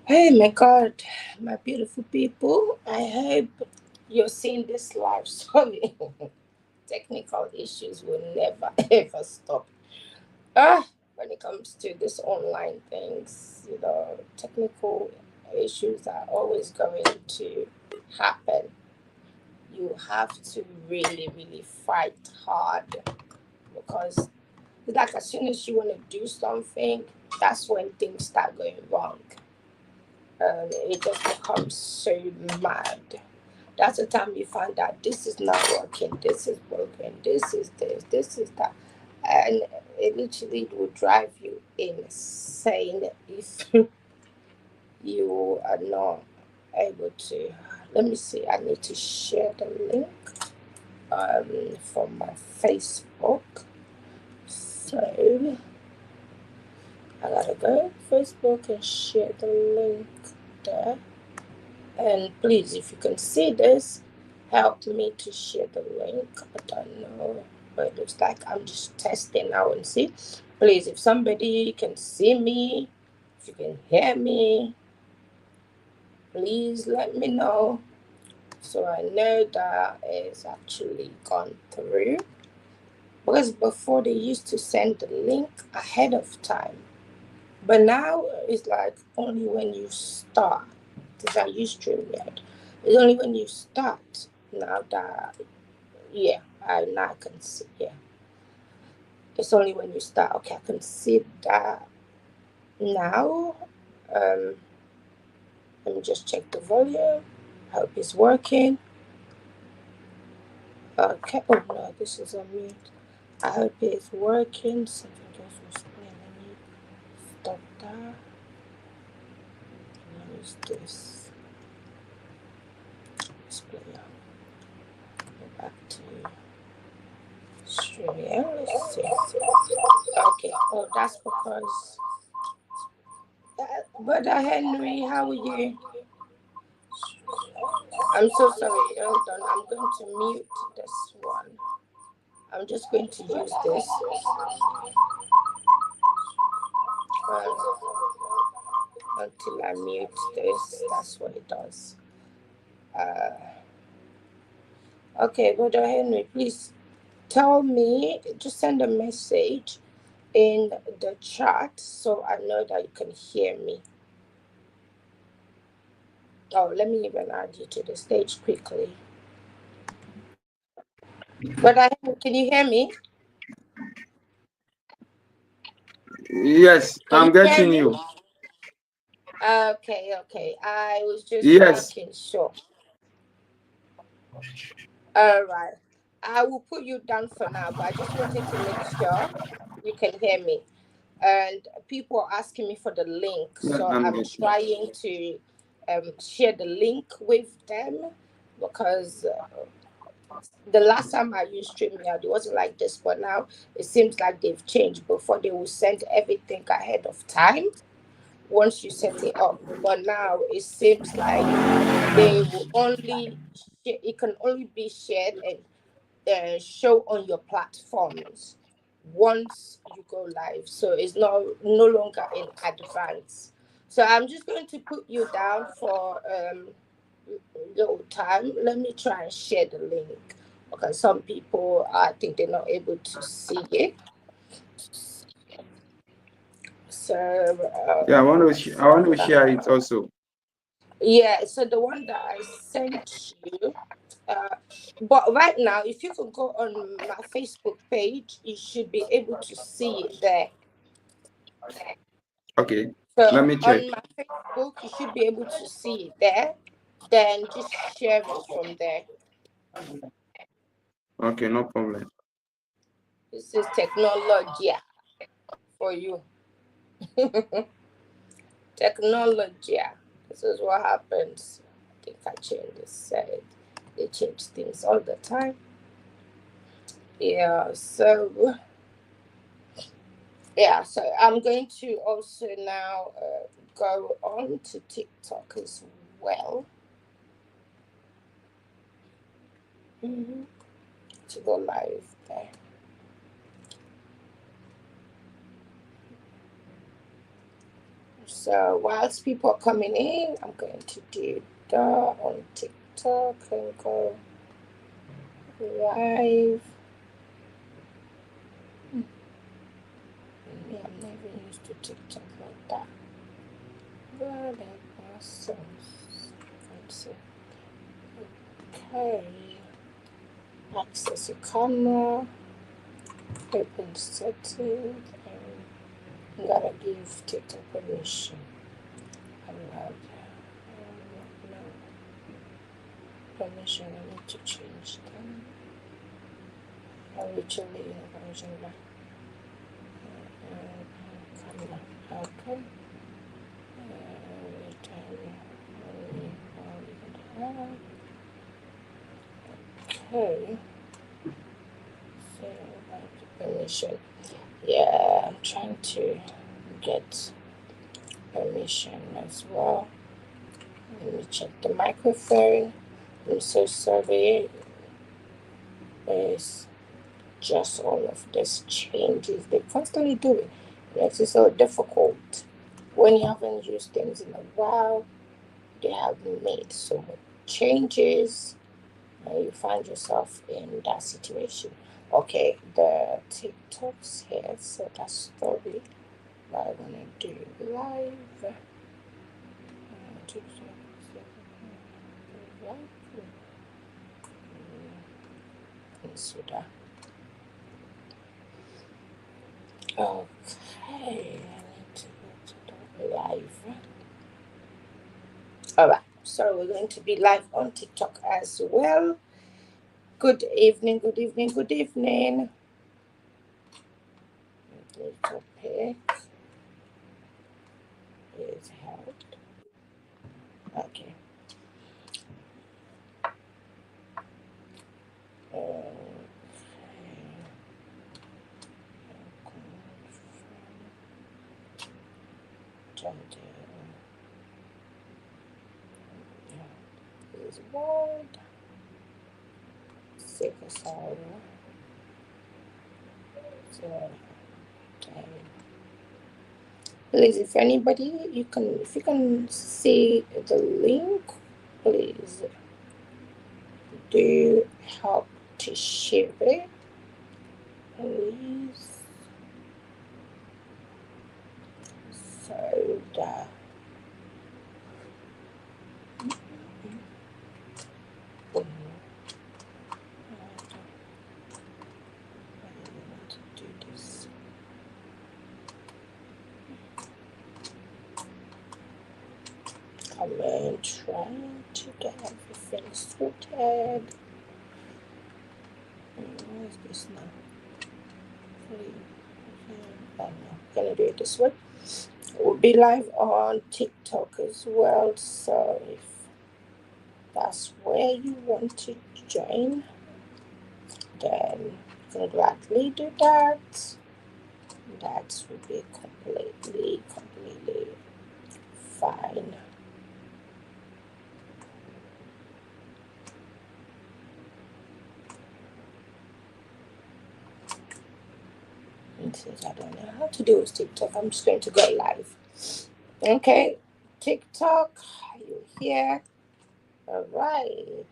Hey, my God, my beautiful people. I hope you're seeing this live. Sorry, technical issues will never ever stop. When it comes to this online things, technical issues are always going to happen. You have to really, really fight hard because, like, as soon as you want to do something, that's when things start going wrong. And it just becomes so mad. That's the time you find out this is not working, this is broken, this is that. And it literally will drive you insane if you are not able to. Let me see, I need to share the link from my Facebook. So I gotta go Facebook and share the link there. And please, if you can see this, help me to share the link. I don't know, but it looks like I'm just testing now and see. Please, if somebody can see me, if you can hear me, please let me know so I know that it's actually gone through. Because before they used to send the link ahead of time, but now it's like only when you start. Because I use StreamYard. It's only when you start now that, yeah, I now can see, yeah. It's only when you start. Okay, I can see that now. Um, Let me just check the volume. Hope it's working. Okay, oh no, this is on mute. I hope it's working. Something else was playing. Let me stop that. What is this? Let's play out. Go back to Australia. Let's see. Okay. Oh, that's because. Brother Henry, how are you? I'm so sorry. Hold on. I'm going to mute this one. I'm just going to use this uh, until I mute this. That's what it does. Uh, okay, Brother Henry, please tell me. Just send a message in the chat so I know that you can hear me. Oh, let me even add you to the stage quickly. But can you hear me? Yes, Can I'm you hear getting me? you. Okay. I was just Yes. making sure. All right. I will put you down for now, but I just wanted to make sure you can hear me. And people are asking me for the link, Yes, so I'm I'm getting. trying to share the link with them because the last time I used StreamYard, it wasn't like this, but now it seems like they've changed. Before they will send everything ahead of time once you set it up, but now it seems like they will only it can only be shared and show on your platforms once you go live. So it's no longer in advance. So I'm just going to put you down for little time. Let me try and share the link. Okay, some people I think they're not able to see it. So Yeah, I want to share it also. yeah, so the one that I sent you. Uh, but right now, if you can go on my Facebook page, you should be able to see it there. Okay, let So me check. on my Facebook, you should be able to see it there. Then just share it from there. Okay, no problem. This is technology for you. Technology. This is what happens. I think I changed this side. They change things all the time. Yeah, so I'm going to also now go on to TikTok as well. Mhm. To go live there. So whilst people are coming in, I'm going to do that on TikTok and go live. Yeah, I'm never used to TikTok like that. But that was fancy. Okay. Access your camera. Open settings. And gotta give TikTok permission. Allowed. No permission. I need to change them. Originally version camera. Okay. Okay. So permission. Yeah, I'm trying to get permission as well. Let me check the microphone. I'm so sorry. It's just all of these changes they constantly do it. Makes it so difficult when you haven't used things in a while. They have made so much changes, and you find yourself in that situation. Okay, the TikToks here, so that's story. What I'm gonna do live. Consider. Okay, I need to go to the live. Alright, so we're going to be live on TikTok as well. Good evening, good evening, good evening. The topic is health. Okay. Is world sickle cell. So, okay. Please, if anybody, if you can see the link, please do help to share it, please, so that to do this. I'm trying to get everything sorted. Where is this now? I'm gonna do it this way. We'll be live on TikTok as well, so if that's where you want to join, then you can gladly do that. That would be completely fine. Since I don't know how to do with TikTok, I'm just going to go live. Okay, TikTok, are you here? All right.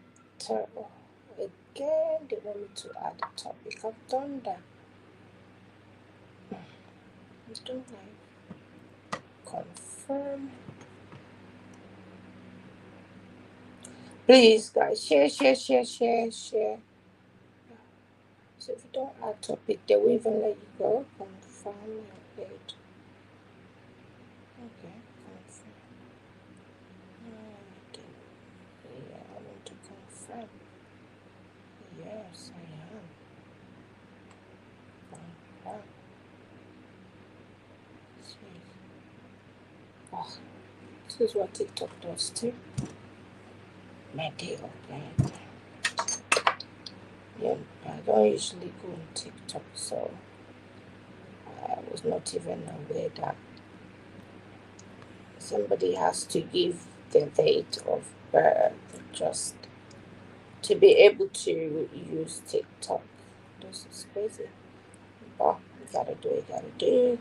Again, they want me to add a topic. I've done that. Don't I confirm? Please, guys, share. So if you don't add topic, they will even let you go. Confirm your page. Okay, confirm. Okay. Yeah, I want to confirm. Yes, I am. Confirm. Oh, this is what TikTok does too. My day of that. Yeah, I don't usually go on TikTok, so I was not even aware that somebody has to give the date of birth just to be able to use TikTok. This is crazy. But you gotta do.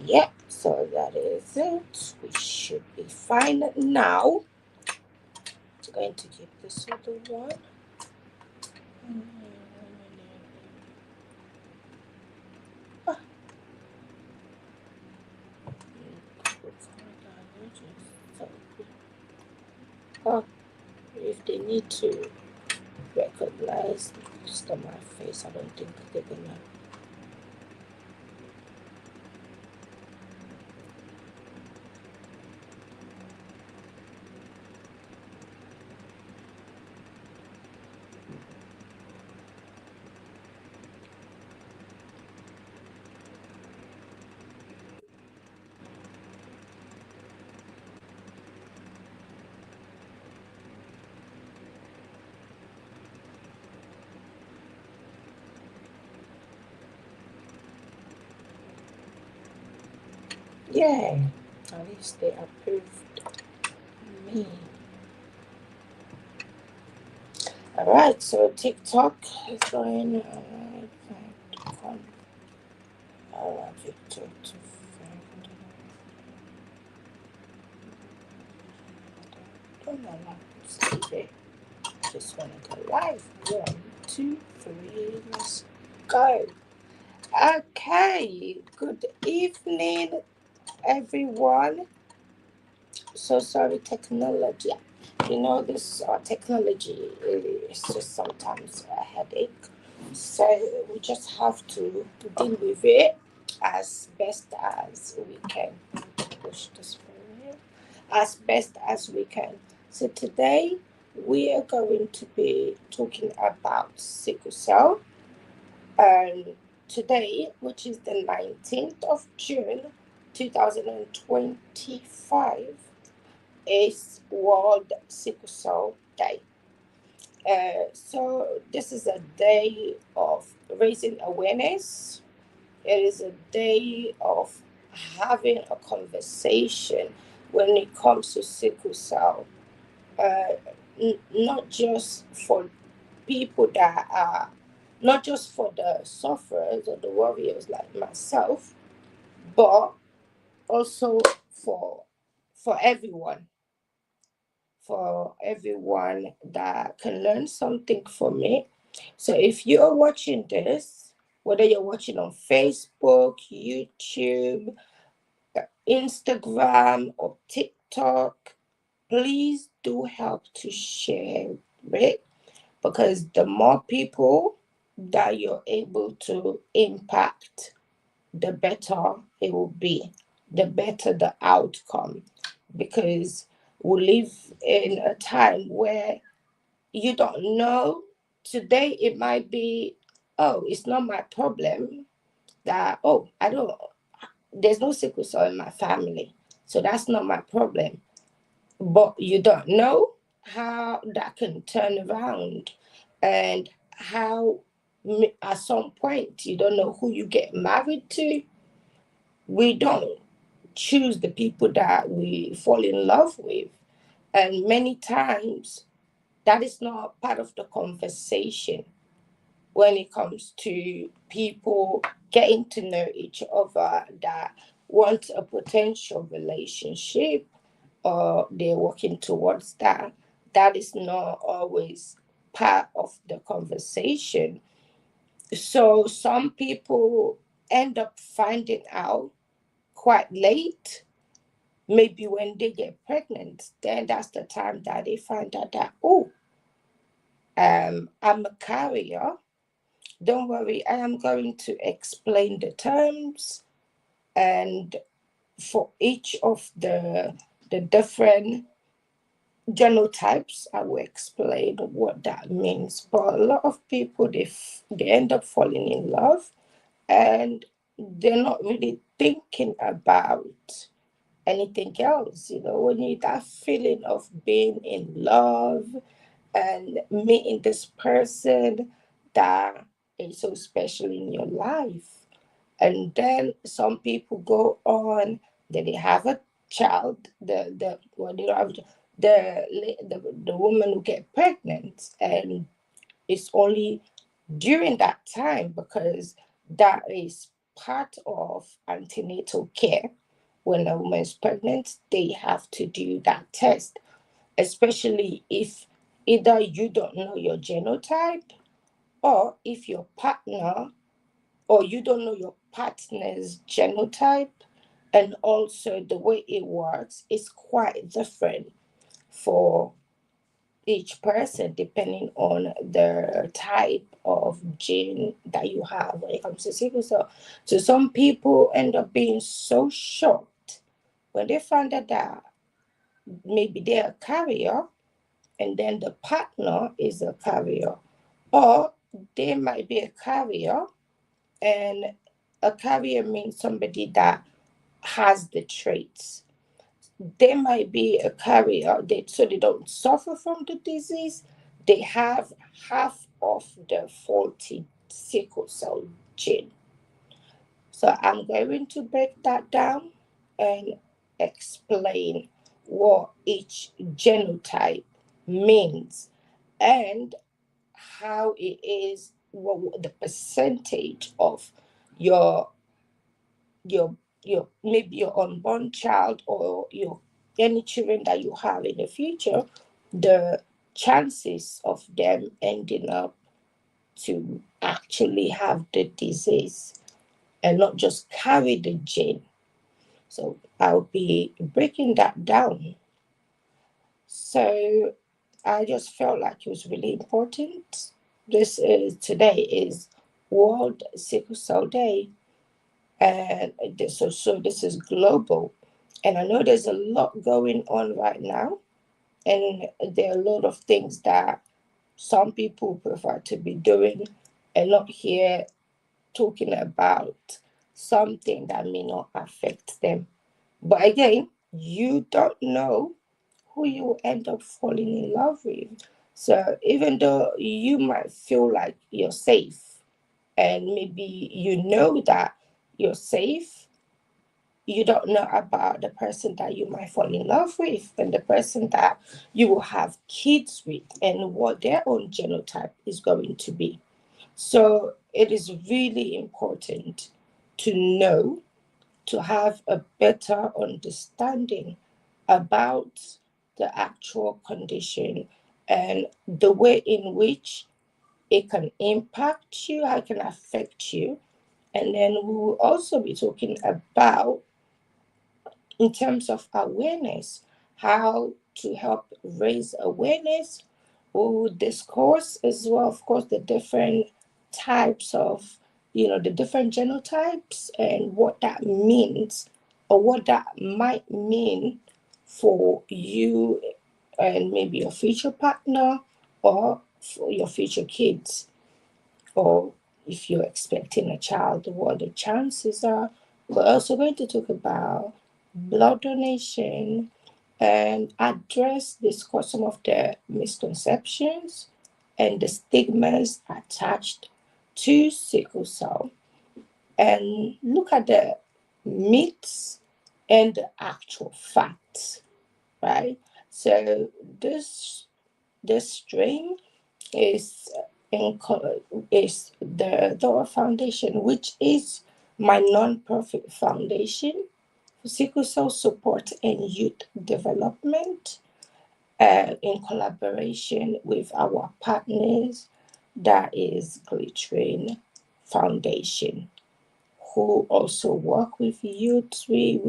Yeah, so that is it. We should be fine now. I'm going to keep this other one. Ah, so, oh, if they need to recognize my face, I don't think they're gonna. Yeah, at least they approved me. All right, so TikTok is going. All right, Victor to find. Don't know what to say. Just want to go live. 1, 2, 3, let's go. Okay, good evening, everyone. So sorry, technology. You know, this technology is just sometimes a headache. So we just have to deal with it as best as we can. Push this for here. As best as we can. So today we are going to be talking about sickle cell. And today, which is the 19th of June 2025, is World Sickle Cell Day. So this is a day of raising awareness. It is a day of having a conversation when it comes to sickle cell. Uh, Not just for people that are, not just for the sufferers or the warriors like myself, but also for for everyone that can learn something from it. So if you're watching this, whether you're watching on Facebook, YouTube, Instagram, or TikTok, please do help to share it, because the more people that you're able to impact, the better it will be, the better the outcome. Because we live in a time where you don't know. Today it might be, oh, it's not my problem that, oh, I don't, there's no sickle cell in my family. So that's not my problem. But you don't know how that can turn around, and how at some point you don't know who you get married to. We don't choose the people that we fall in love with, and many times that is not part of the conversation when it comes to people getting to know each other that want a potential relationship, or they're working towards that. That is not always part of the conversation. So some people end up finding out quite late, maybe when they get pregnant. Then that's the time that they find out that, oh, I'm a carrier. Don't worry, I am going to explain the terms, and for each of the different genotypes, I will explain what that means. But a lot of people, they end up falling in love, and they're not really thinking about anything else. You know, when you that feeling of being in love and meeting this person that is so special in your life. And then some people go on, then they have a child, the well, they don't have the woman who get pregnant, and it's only during that time, because that is part of antenatal care. When a woman is pregnant, they have to do that test, especially if either you don't know your genotype, or if your partner, or you don't know your partner's genotype. And also, the way it works is quite different for each person depending on the type of gene that you have when it comes to sickle cell. So some people end up being so shocked when they find out that maybe they're a carrier, and then the partner is a carrier, or they might be a carrier, and a carrier means somebody that has the traits. They might be a carrier, so they don't suffer from the disease. They have half of the faulty sickle cell gene. So I'm going to break that down and explain what each genotype means, and how it is, what the percentage of your your maybe your unborn child, or your any children that you have in the future, the chances of them ending up to actually have the disease and not just carry the gene. So I'll be breaking that down. So I just felt like it was really important. Today is World Sickle Cell Day, and so this is global. And I know there's a lot going on right now, and there are a lot of things that some people prefer to be doing and not here talking about something that may not affect them. But again, you don't know who you will end up falling in love with. So even though you might feel like you're safe, and maybe you know that you're safe, you don't know about the person that you might fall in love with, and the person that you will have kids with, and what their own genotype is going to be. So it is really important to know, to have a better understanding about the actual condition and the way in which it can impact you, how it can affect you. And then we will also be talking about, in terms of awareness, how to help raise awareness. We will discuss as well, of course, the different types of, the different genotypes, and what that means, or what that might mean for you and maybe your future partner, or for your future kids, or if you're expecting a child, what the chances are. We're also going to talk about blood donation and discuss some of the misconceptions and the stigmas attached to sickle cell, and look at the myths and the actual facts, right? So this strain is is the Dora Foundation, which is my non-profit foundation for sickle cell support and youth development, in collaboration with our partners, that is Glittering Foundation, who also work with youth. We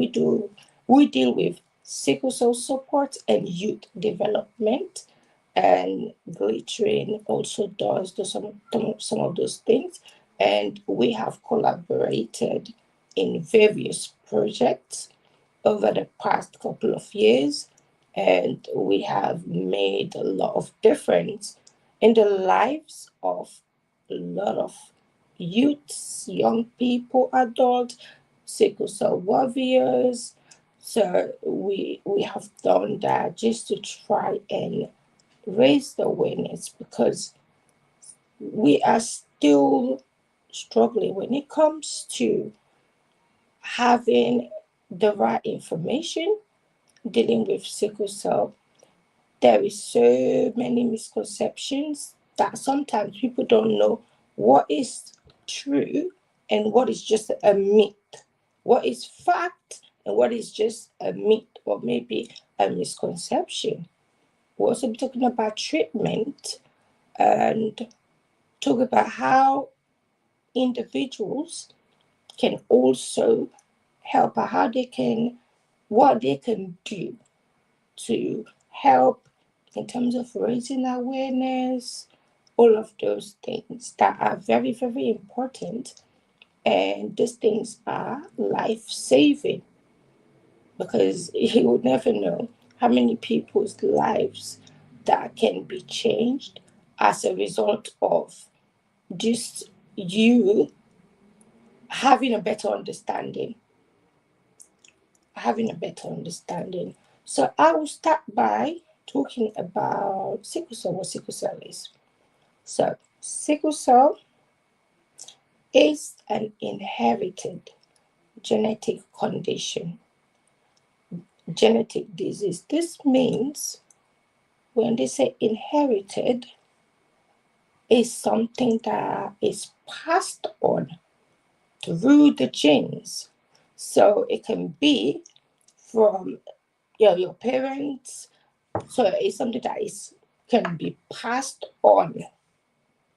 deal with sickle cell support and youth development, and Glittering also does some of those things. And we have collaborated in various projects over the past couple of years, and we have made a lot of difference in the lives of a lot of youths, young people, adults, sickle cell warriors. So we have done that just to try and raise the awareness, because we are still struggling when it comes to having the right information dealing with sickle cell. There is so many misconceptions that sometimes people don't know what is true and what is just a myth, what is fact and what is just a myth or maybe a misconception. We'll also be talking about treatment and talk about how individuals can also help, or how they can, what they can do to help in terms of raising awareness, all of those things that are very, very important. And these things are life saving, because you would never know how many people's lives that can be changed as a result of just you having a better understanding. Having a better understanding. So I will start by talking about sickle cell, what sickle cell is. So sickle cell is an inherited genetic condition, genetic disease. This means when they say inherited, is something that is passed on through the genes. So it can be from your parents. So it's something that is can be passed on.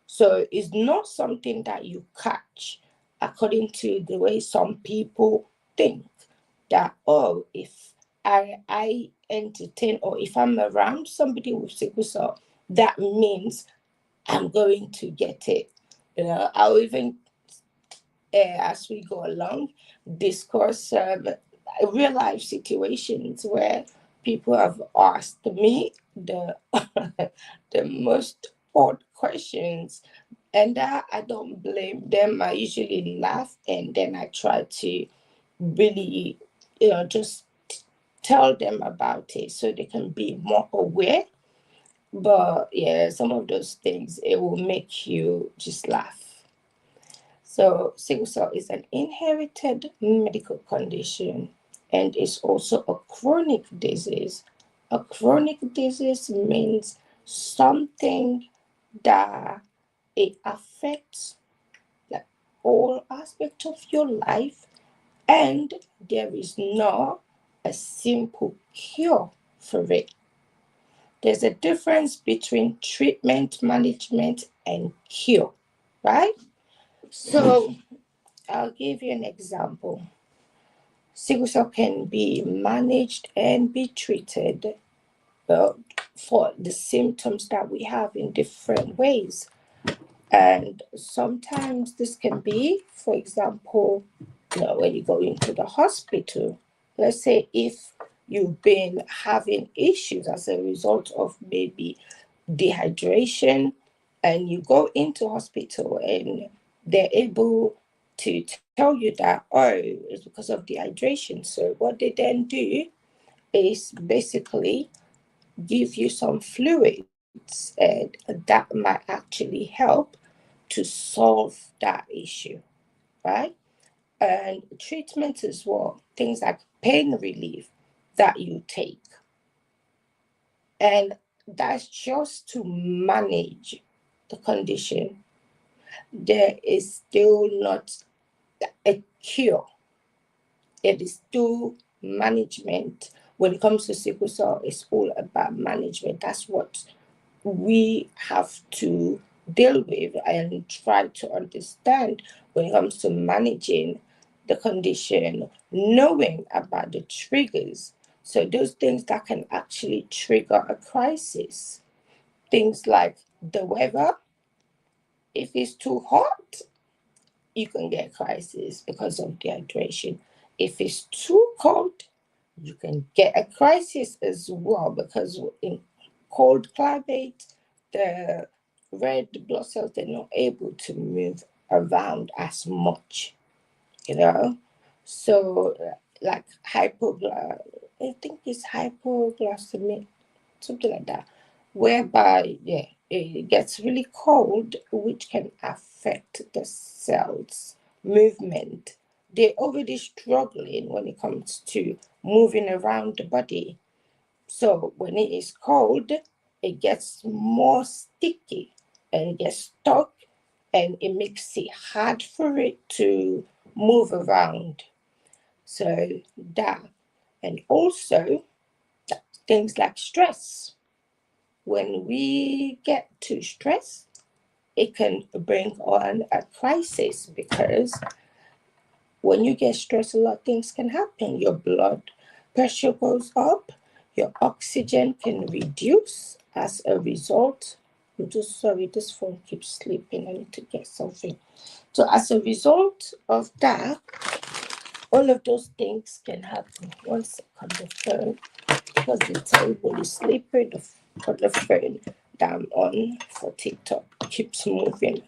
So it's not something that you catch, according to the way some people think that, oh, if I entertain, or if I'm around somebody with sickle cell, that means I'm going to get it. I'll even, as we go along, discuss real life situations where people have asked me the the most odd questions, and I don't blame them. I usually laugh, and then I try to really, just tell them about it so they can be more aware. But yeah, some of those things, it will make you just laugh. So sickle cell is an inherited medical condition, and it's also a chronic disease. A chronic disease means something that it affects like all aspects of your life, and there is not a simple cure for it. There's a difference between treatment, management, and cure, right? So I'll give you an example. Sickle cell can be managed and be treated uh, for the symptoms that we have in different ways. And sometimes this can be, for example, when you go into the hospital, let's say if you've been having issues as a result of maybe dehydration, and you go into hospital and they're able to tell you that, oh, it's because of dehydration. So what they then do is basically give you some fluids, and that might actually help to solve that issue, right? And treatment as well, things like pain relief that you take. And that's just to manage the condition. There is still not a cure. It is still management. When it comes to sickle cell, it's all about management. That's what we have to deal with and try to understand when it comes to managing the condition, knowing about the triggers. So, those things that can actually trigger a crisis, things like the weather. If it's too hot, you can get crisis because of dehydration. If it's too cold, you can get a crisis as well, because in cold climate, the red blood cells, they're not able to move around as much, you know. So like I think it's hypoglycemic, something like that, whereby yeah, it gets really cold, which can affect the cells movement. They're already struggling when it comes to moving around the body. So when it is cold, it gets more sticky and it gets stuck, and it makes it hard for it to move around. So that, and also things like stress. When we get too stressed, it can bring on a crisis because when you get stressed, a lot of things can happen. Your blood pressure goes up, your oxygen can reduce as a result. I'm just sorry, this phone keeps sleeping. I need to get something. So, as a result of that, all of those things can happen. One second, the phone, because the table is sleeping, put the phone down on for TikTok keeps moving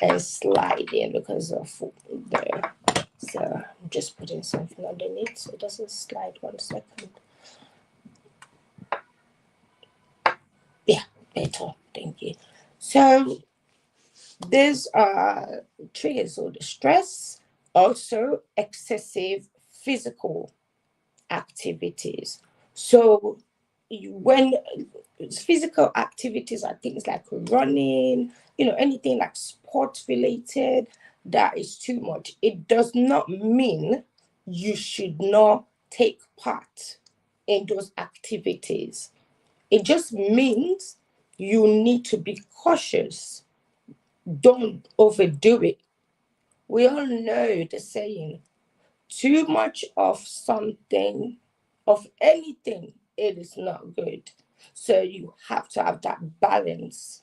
and sliding because of the. So I'm just putting something underneath so it doesn't slide. 1 second. Yeah, better. Thank you. So these are triggers or the stress, also excessive physical activities. So when physical activities are things like running, anything like sports related, that is too much. It does not mean you should not take part in those activities. It just means you need to be cautious. Don't overdo it. We all know the saying, too much of something, of anything, it is not good. So you have to have that balance.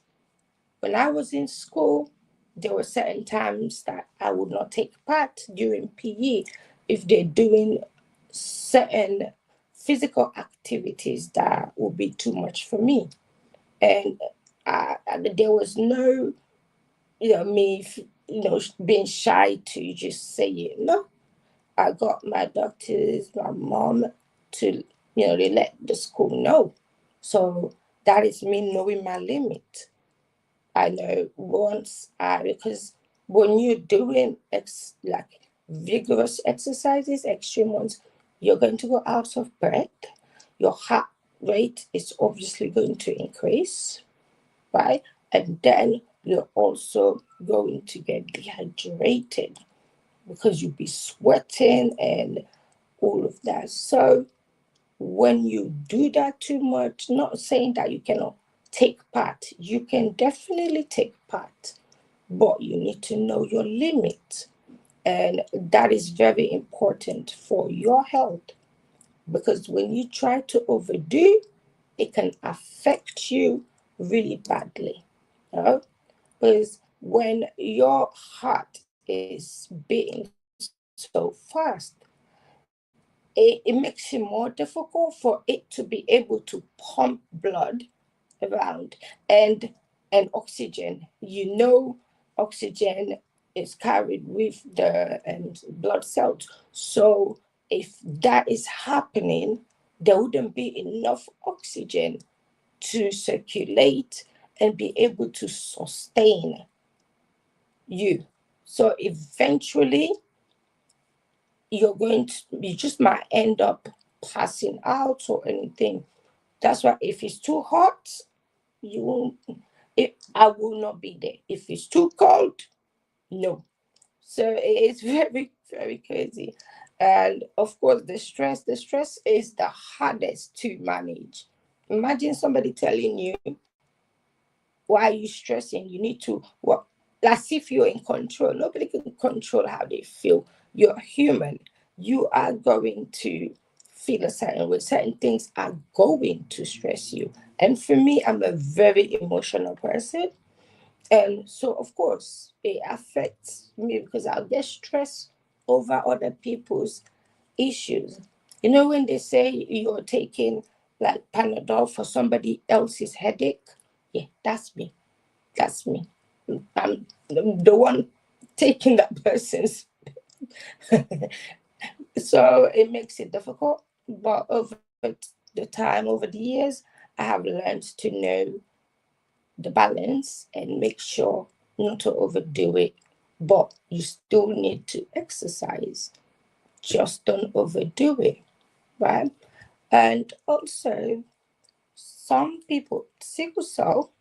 When I was in school, there were certain times that I would not take part during PE if they're doing certain physical activities that would be too much for me. And there was no, me, being shy to just say it. No, I got my doctors, my mom to, they let the school know. So that is me knowing my limit. I know because when you're doing like vigorous exercises, extreme ones, you're going to go out of breath. Your heart rate is obviously going to increase, right? And then you're also going to get dehydrated because you'll be sweating and all of that. So when you do that too much, not saying that you cannot take part, you can definitely take part, but you need to know your limit. And that is very important for your health because when you try to overdo, it can affect you really badly. You know? Because when your heart is beating so fast, it makes it more difficult for it to be able to pump blood around and oxygen. Oxygen is carried with the blood cells. So if that is happening, there wouldn't be enough oxygen to circulate and be able to sustain you. So eventually, you just might end up passing out or anything. That's why if it's too hot, you won't. I will not be there. If it's too cold, no. So it's very, very crazy. And of course, the stress is the hardest to manage. Imagine somebody telling you, why are you stressing? You need to work as if you're in control. Nobody can control how they feel. You're human. You are going to feel a certain way. Certain things are going to stress you. And for me, I'm a very emotional person. And so, of course, it affects me because I'll get stressed over other people's issues. When they say you're taking like Panadol for somebody else's headache, yeah, that's me. That's me. I'm the one taking that person's. So it makes it difficult. But over the years, I have learned to know the balance and make sure not to overdo it. But you still need to exercise. Just don't overdo it, right? And also, some people, sickle cell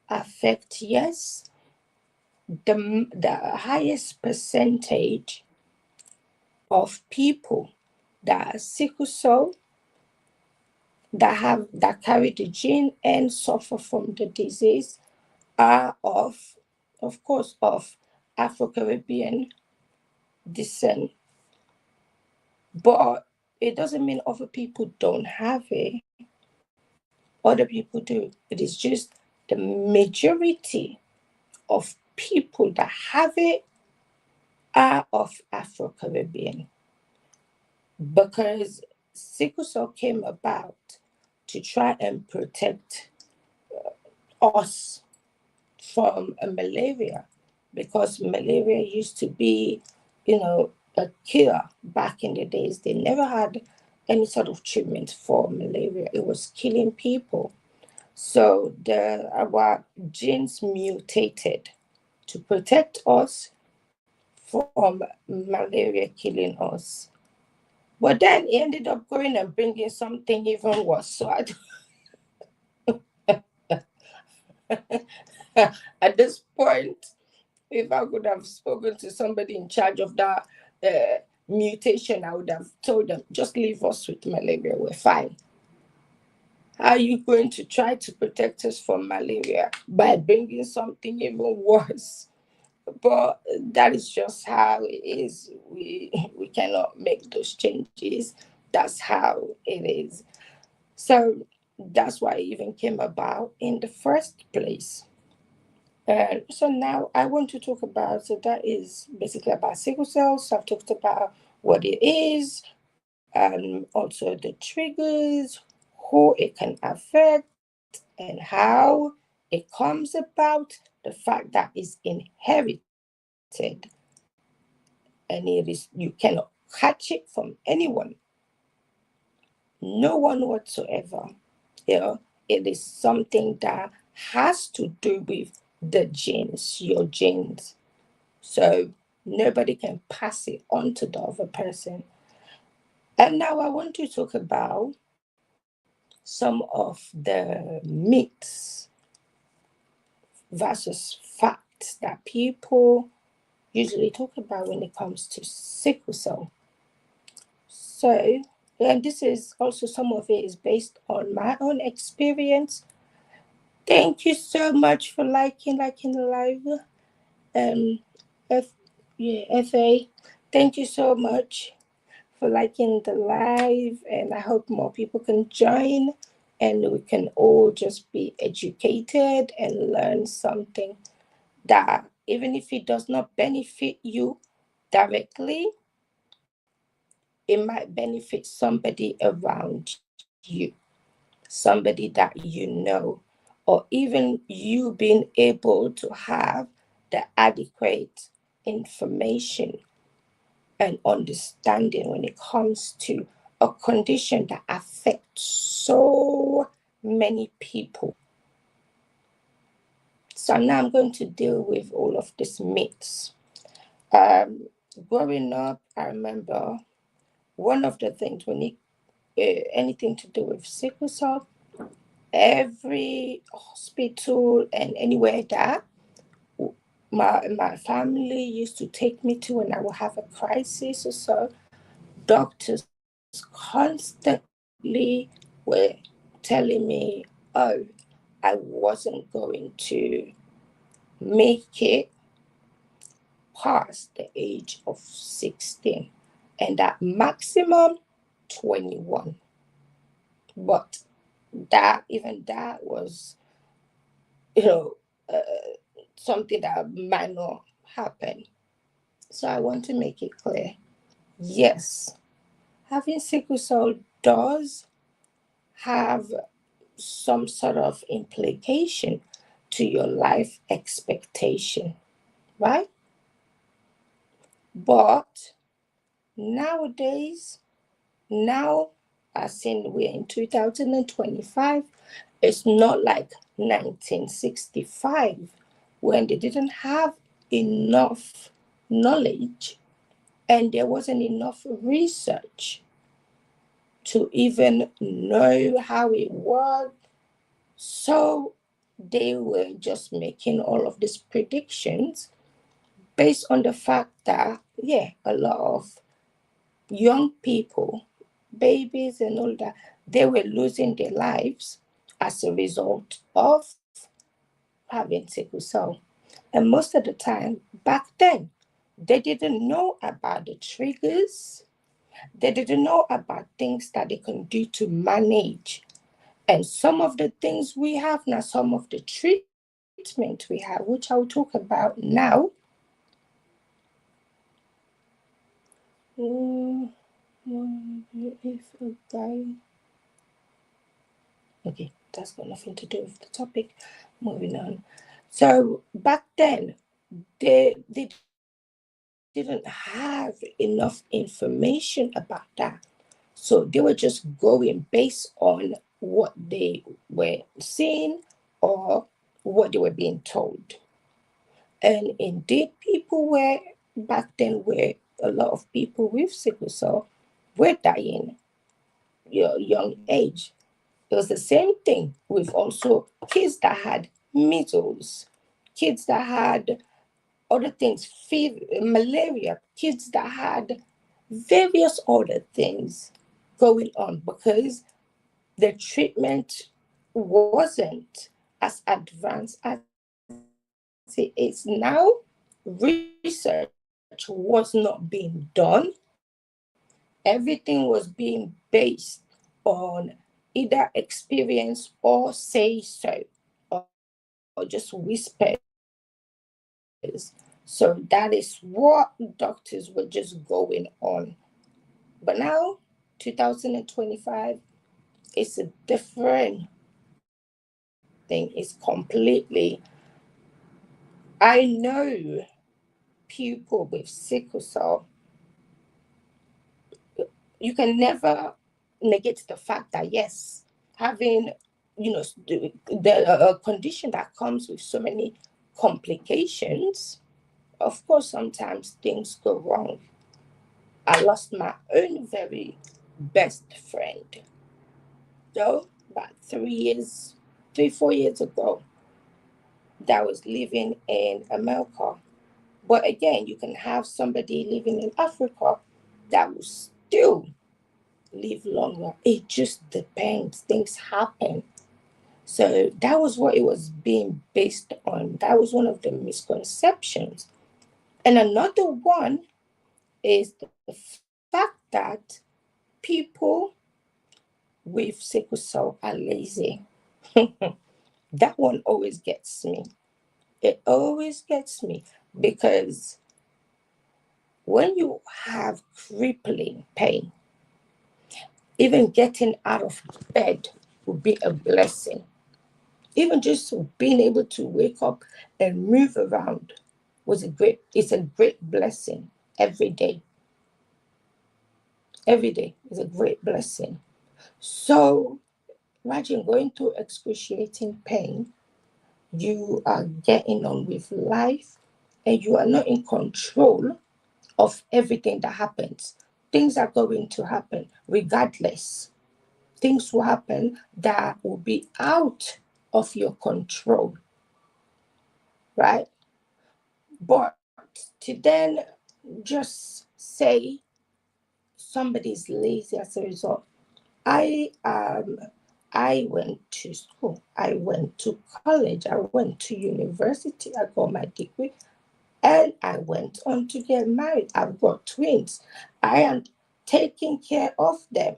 affect, yes, the highest percentage of people that are sickle cell, that carry the gene and suffer from the disease, are of course, of Afro-Caribbean descent. But it doesn't mean other people don't have it. Other people do. It is just the majority of people that have it are of Afro-Caribbean, because sickle cell came about to try and protect us from malaria, because malaria used to be, a cure back in the days. They never had any sort of treatment for malaria. It was killing people. So our genes mutated to protect us from malaria killing us. But then he ended up going and bringing something even worse. So at this point, if I could have spoken to somebody in charge of that mutation, I would have told them, just leave us with malaria, we're fine. How are you going to try to protect us from malaria by bringing something even worse? But that is just how it is. We cannot make those changes. That's how it is. So that's why it even came about in the first place. So now I want to talk about, so that is basically about sickle cells. So I've talked about what it is, also the triggers, who it can affect, and how it comes about, the fact that it's inherited, and you cannot catch it from anyone, no one whatsoever. It is something that has to do with the genes, your genes. So nobody can pass it on to the other person. And now I want to talk about some of the myths versus facts that people usually talk about when it comes to sickle cell. So, and this is also, some of it is based on my own experience. Thank you so much for liking the live. Um, F, yeah, FA. Thank you so much for liking the live, and I hope more people can join, and we can all just be educated and learn something that, even if it does not benefit you directly, it might benefit somebody around you, somebody that you know, or even you being able to have the adequate information and understanding when it comes to a condition that affects so many people. So now I'm going to deal with all of these myths. Um, Growing up, I remember one of the things, when anything to do with sickle cell, every hospital and anywhere that my family used to take me to when I would have a crisis or so, doctors constantly were telling me, oh, I wasn't going to make it past the age of 16, and at maximum 21. But that was, you know, uh, something that might not happen. So I want to make it clear. Yes, having sickle cell does have some sort of implication to your life expectation, right? But nowadays, now, as in we're in 2025, it's not like 1965, when they didn't have enough knowledge and there wasn't enough research to even know how it worked. So they were just making all of these predictions based on the fact that, yeah, a lot of young people, babies and all that, they were losing their lives as a result of having sickle cell. And most of the time, back then, they didn't know about the triggers. They didn't know about things that they can do to manage. And some of the things we have now, some of the treatment we have, which I'll talk about now, mm, if a guy, okay, that's got nothing to do with the topic. Moving on. So back then, they didn't have enough information about that. So they were just going based on what they were seeing or what they were being told. And indeed, people were back then where a lot of people with sickle cell were dying your young age. It was the same thing with also kids that had measles, kids that had other things, fever, malaria, kids that had various other things going on because the treatment wasn't as advanced as it is now. Research was not being done. Everything was being based on either experience or say so, or just whispers. So that is what doctors were just going on. But now, 2025, it's a different thing. It's completely, I know people with sickle cell, you can never negate the fact that yes, having, the condition that comes with so many complications, of course sometimes things go wrong. I lost my own very best friend, though, about 3 years, 3, 4 years ago, that was living in America. But again, you can have somebody living in Africa that will still live longer. It just depends. Things happen. So that was what it was being based on. That was one of the misconceptions. And another one is the fact that people with sickle cell are lazy. That one always gets me. It always gets me because when you have crippling pain, even getting out of bed would be a blessing. Even just being able to wake up and move around it's a great blessing every day. Every day is a great blessing. So imagine going through excruciating pain. You are getting on with life and you are not in control of everything that happens. Things are going to happen regardless. Things will happen that will be out of your control, right? But to then just say somebody's lazy as a result. I I went to school. I went to college. I went to university. I got my degree. And I went on to get married. I've got twins. I am taking care of them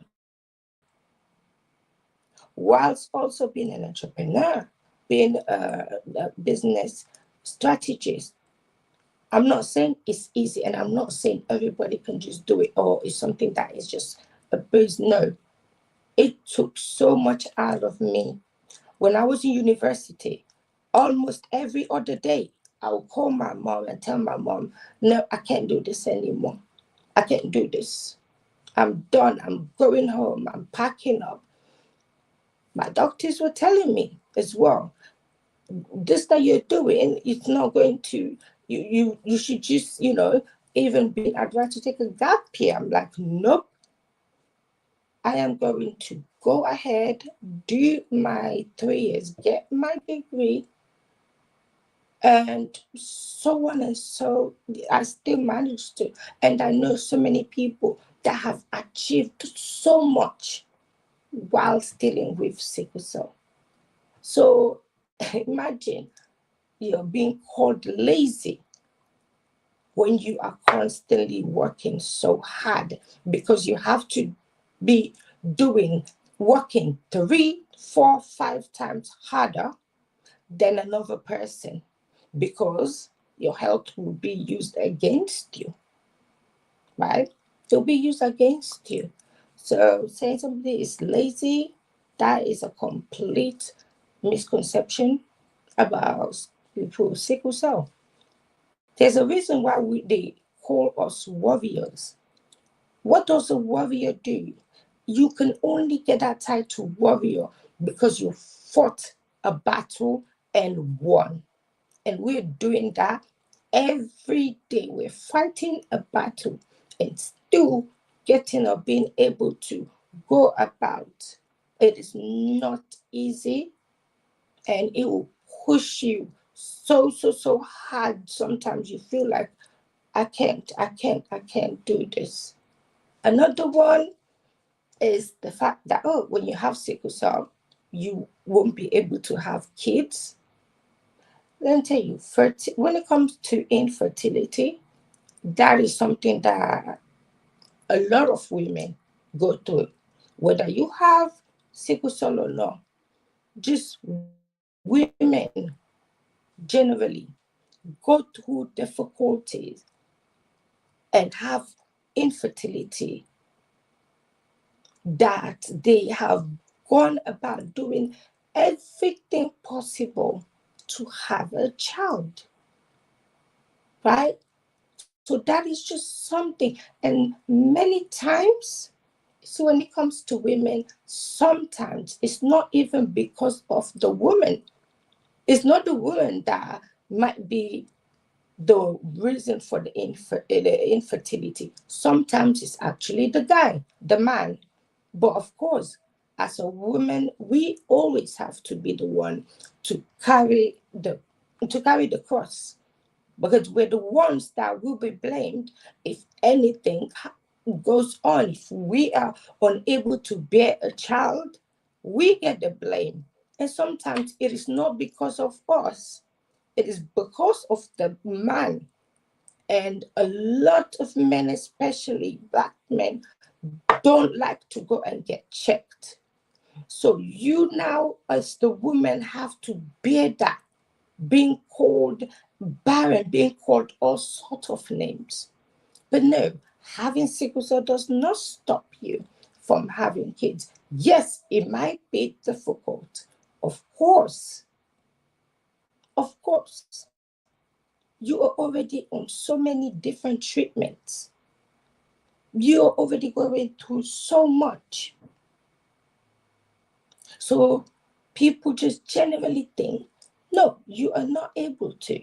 whilst also being an entrepreneur, being a business strategist. I'm not saying it's easy, and I'm not saying everybody can just do it or it's something that is just a boost. No, it took so much out of me. When I was in university, almost every other day, I would call my mom and tell my mom, no, I can't do this anymore. I can't do this. I'm done. I'm going home. I'm packing up. My doctors were telling me as well, this that you're doing, it's not going to, you should just, even being advised to take a gap year. I'm like, nope, I am going to go ahead, do my 3 years, get my degree, and so on and so. I still managed to, and I know so many people that have achieved so much while dealing with sickle cell. So imagine you're being called lazy when you are constantly working so hard, because you have to be doing working 3, 4, 5 times harder than another person, because your health will be used against you, right? It'll be used against you. So saying somebody is lazy, that is a complete misconception about people with sickle cell. There's a reason why they call us warriors. What does a warrior do? You can only get that title warrior because you fought a battle and won. And we're doing that every day. We're fighting a battle and still getting or being able to go about. It is not easy, and it will push you so hard. Sometimes you feel like, I can't do this. Another one is the fact that, oh, when you have sickle cell, you won't be able to have kids. Let me tell you, when it comes to infertility, that is something that a lot of women go through. Whether you have sickle cell or not, just women generally go through difficulties and have infertility, that they have gone about doing everything possible to have a child, right? So that is just something. And many times, so when it comes to women, sometimes it's not even because of the woman. It's not the woman that might be the reason for the infertility. Sometimes it's actually the guy, the man. But of course, as a woman, we always have to be the one to carry the cross, because we're the ones that will be blamed if anything goes on. If we are unable to bear a child, we get the blame. And sometimes it is not because of us, it is because of the man. And a lot of men, especially black men, don't like to go and get checked. So you now, as the woman, have to bear that, being called barren, being called all sorts of names. But no, having sickle cell does not stop you from having kids. Yes, it might be difficult. Of course, of course. You are already on so many different treatments. You're already going through so much. So people just generally think, no, you are not able to.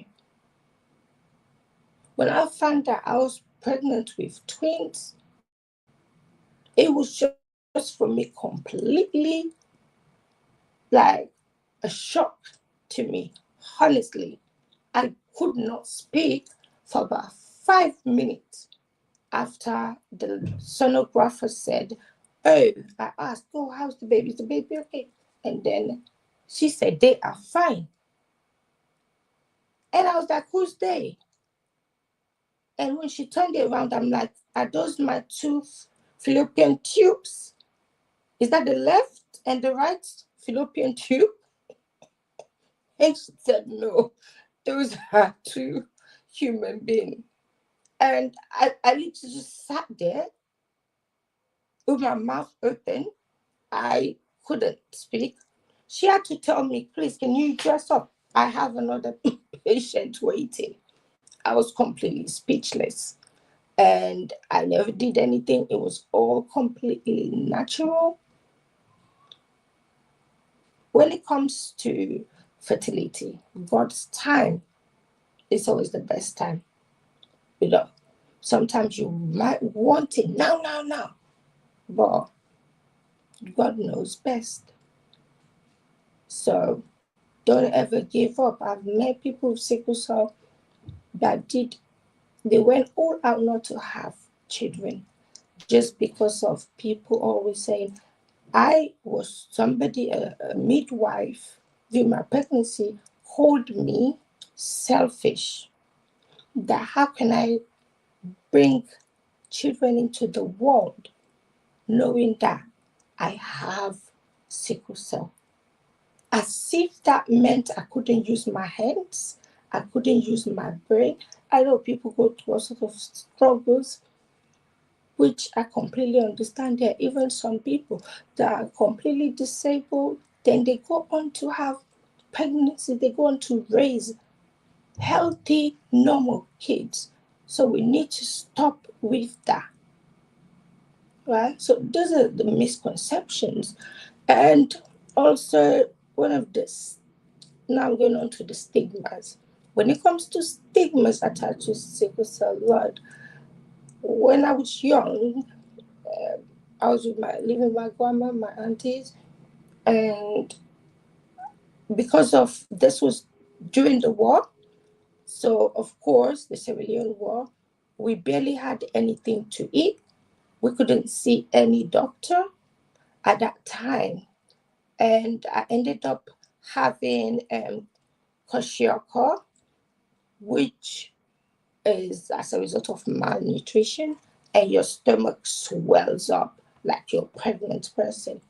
When I found out I was pregnant with twins, it was just for me completely like a shock to me. Honestly, I could not speak for about 5 minutes after the sonographer said, oh, I asked, oh, how's the baby? Is the baby okay? And then she said, they are fine. And I was like, who's they? And when she turned it around, I'm like, are those my two fallopian tubes? Is that the left and the right fallopian tube? And she said, no, those are two human beings. And I literally just sat there with my mouth open. I couldn't speak. She had to tell me, please, can you dress up? I have another patient waiting. I was completely speechless. And I never did anything. It was all completely natural. When it comes to fertility, God's time is always the best time. You know, sometimes you might want it now, but God knows best. So Don't ever give up. I've met people with sickle cell that they went all out not to have children just because of people always saying, I was somebody, a midwife during my pregnancy, called me selfish. That how can I bring children into the world knowing that I have sickle cell? As if that meant I couldn't use my hands, I couldn't use my brain. I know people go through all sorts of struggles, which I completely understand. There are even some people that are completely disabled, then they go on to have pregnancy, they go on to raise healthy, normal kids. So we need to stop with that, right? So those are the misconceptions. And also, one of this, now I'm going on to the stigmas. When it comes to stigmas attached to sickle cell blood, when I was young, I was living with my grandma, my aunties, and because of this was during the war, so of course the Sierra Leone war, we barely had anything to eat. We couldn't see any doctor at that time, and I ended up having kwashiorkor, which is as a result of malnutrition, and your stomach swells up like you're a pregnant person.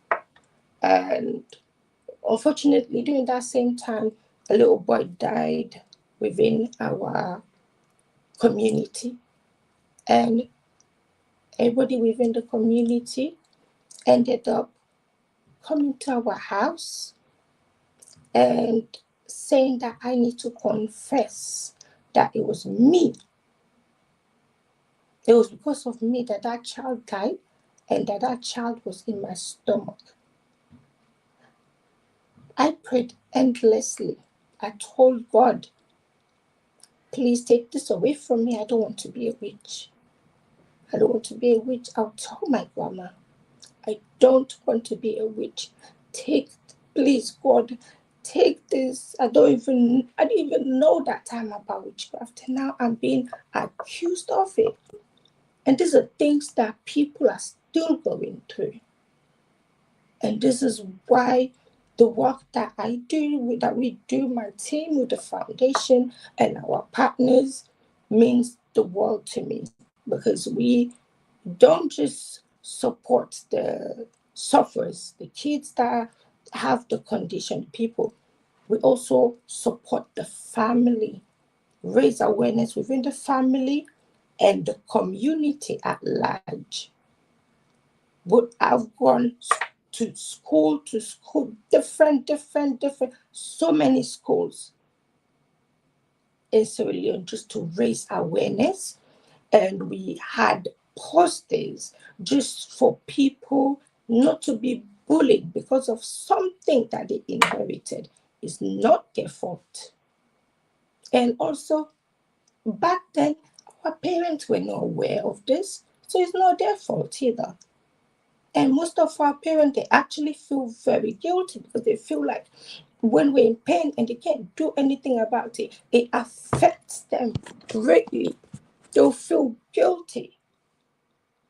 And unfortunately, during that same time, a little boy died within our community, and everybody within the community ended up coming to our house and saying that I need to confess that it was me. It was because of me that that child died and that that child was in my stomach. I prayed endlessly. I told God, please take this away from me. I don't want to be a witch. I don't want to be a witch. I'll tell my grandma, I don't want to be a witch. Take, please, God, take this. I didn't even know that time about witchcraft. And now I'm being accused of it. And these are things that people are still going through. And this is why the work that I do, that we do, my team with the foundation and our partners, means the world to me, because we don't just support the sufferers, the kids that have the condition, people. We also support the family, raise awareness within the family and the community at large. Would have gone to school, different, so many schools in Sierra Leone just to raise awareness. And we had posters just for people not to be bullied because of something that they inherited. It's not their fault. And also, back then, our parents were not aware of this, so it's not their fault either. And most of our parents, they actually feel very guilty because they feel like when we're in pain and they can't do anything about it, it affects them greatly. They'll feel guilty.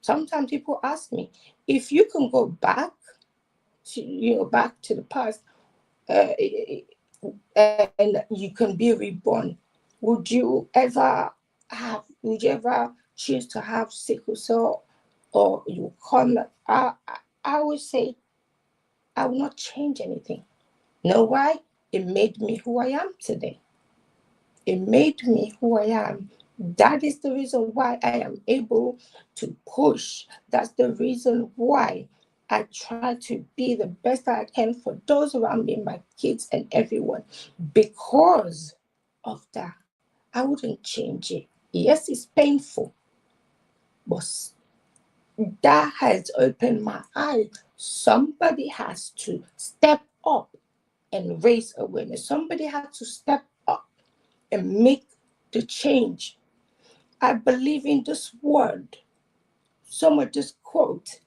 Sometimes people ask me, if you can go back to, back to the past, uh, and you can be reborn, would you ever choose to have sickle cell, or you come? I would say I will not change anything. Know why? It made me who I am today. It made me who I am. That is the reason why I am able to push. That's the reason why I try to be the best that I can for those around me, my kids, and everyone. Because of that, I wouldn't change it. Yes, it's painful, but that has opened my eyes. Somebody has to step up and raise awareness. Somebody has to step up and make the change. I believe in this word. Someone just quote,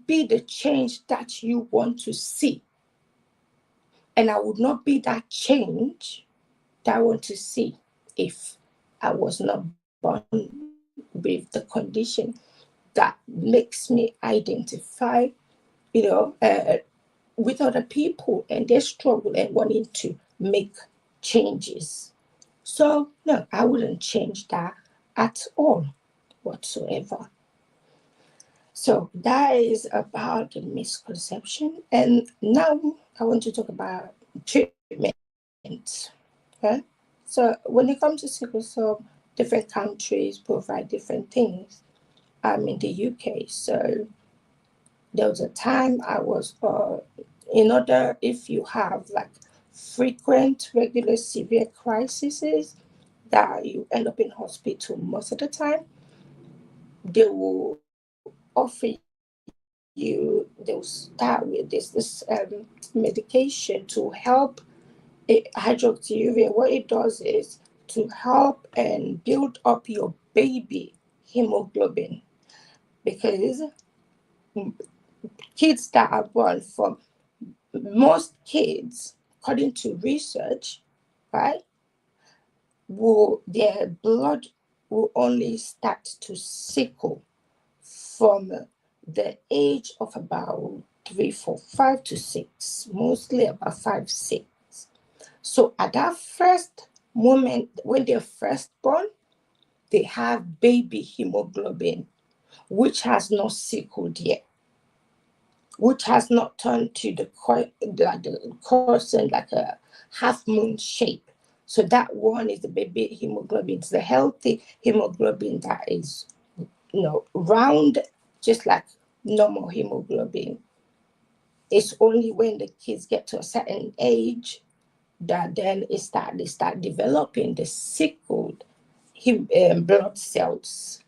be the change that you want to see. And I would not be that change that I want to see if I was not born with the condition that makes me identify, you know, with other people and their struggle and wanting to make changes. So, no, I wouldn't change that at all whatsoever. So, that is about the misconception. And now I want to talk about treatment. Okay? So, when it comes to sickle cell, different countries provide different things. I'm in the UK, so there was a time I was, in order, if you have like frequent, regular, severe crises that you end up in hospital most of the time, they will offer you, they will start with this medication to help hydroxyurea. What it does is to help and build up your baby hemoglobin because kids that are born from most kids, according to research, right, will their blood will only start to sickle from the age of about 3, 4, 5 to 6, mostly about 5, 6. So at that first moment when they're first born, they have baby hemoglobin, which has not sickled yet, which has not turned to the crescent, like a half moon shape. So that one is the baby hemoglobin. It's the healthy hemoglobin that is, round, just like normal hemoglobin. It's only when the kids get to a certain age that then they start developing the sickled blood cells.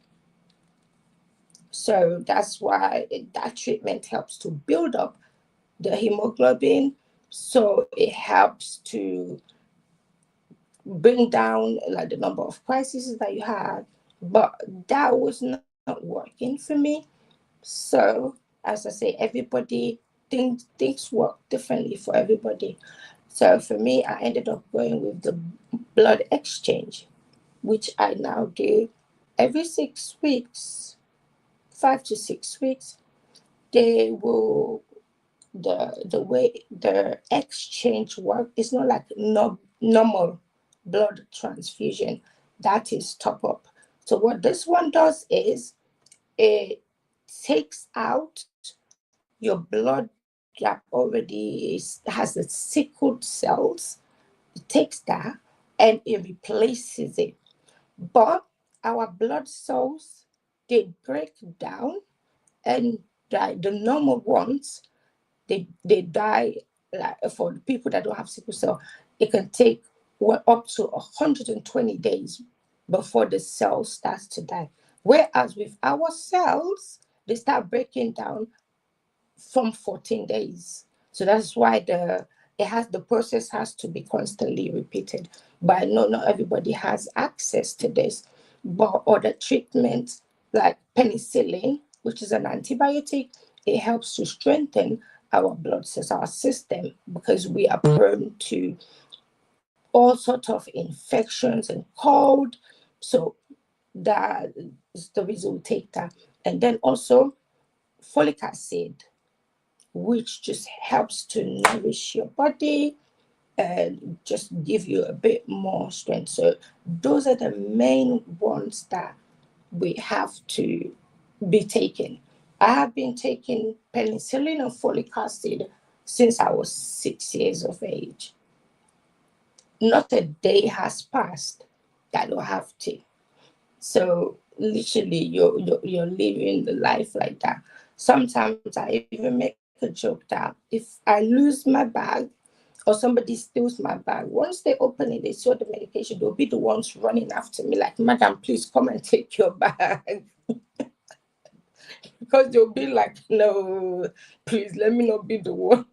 So that's why that treatment helps to build up the hemoglobin. So it helps to bring down like the number of crises that you had. But that was not working for me. So as I say, everybody things work differently for everybody. So for me, I ended up going with the blood exchange, which I now do every 6 weeks, 5 to 6 weeks. They will the way the exchange work is not like normal blood transfusion. That is top up. So what this one does is it takes out your blood that already has the sickled cells. It takes that and it replaces it. But our blood cells, they break down, and the normal ones, they die. Like for the people that don't have sickle cell, it can take up to 120 days before the cell starts to die. Whereas with our cells, they start breaking down from 14 days. So that's why the process has to be constantly repeated. But I know not everybody has access to this. But other treatments like penicillin, which is an antibiotic, it helps to strengthen our blood cells, our system, because we are prone to all sorts of infections and cold. So that is the reason we take that. And then also folic acid, which just helps to nourish your body and just give you a bit more strength. So those are the main ones that we have to be taken. I have been taking penicillin and folic acid since I was 6 years of age. Not a day has passed that I don't have to. So literally, you're living the life like that. Sometimes I even make a joke that if I lose my bag or somebody steals my bag, once they open it, they saw the medication, they'll be the ones running after me like, "Madam, please come and take your bag." Because they'll be like, "No, please let me not be the one."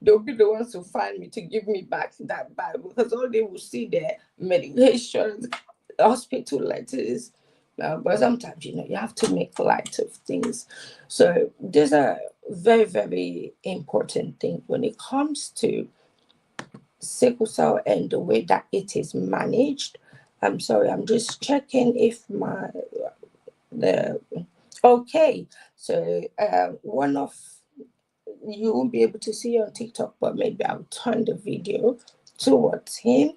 They'll be the ones to find me to give me back that bag, because all they will see there medications, hospital letters. But sometimes, you have to make light of things. So these are very, very important things when it comes to sickle cell and the way that it is managed. I'm sorry, I'm just checking if my the okay. So one of you won't be able to see on TikTok, but maybe I'll turn the video towards him.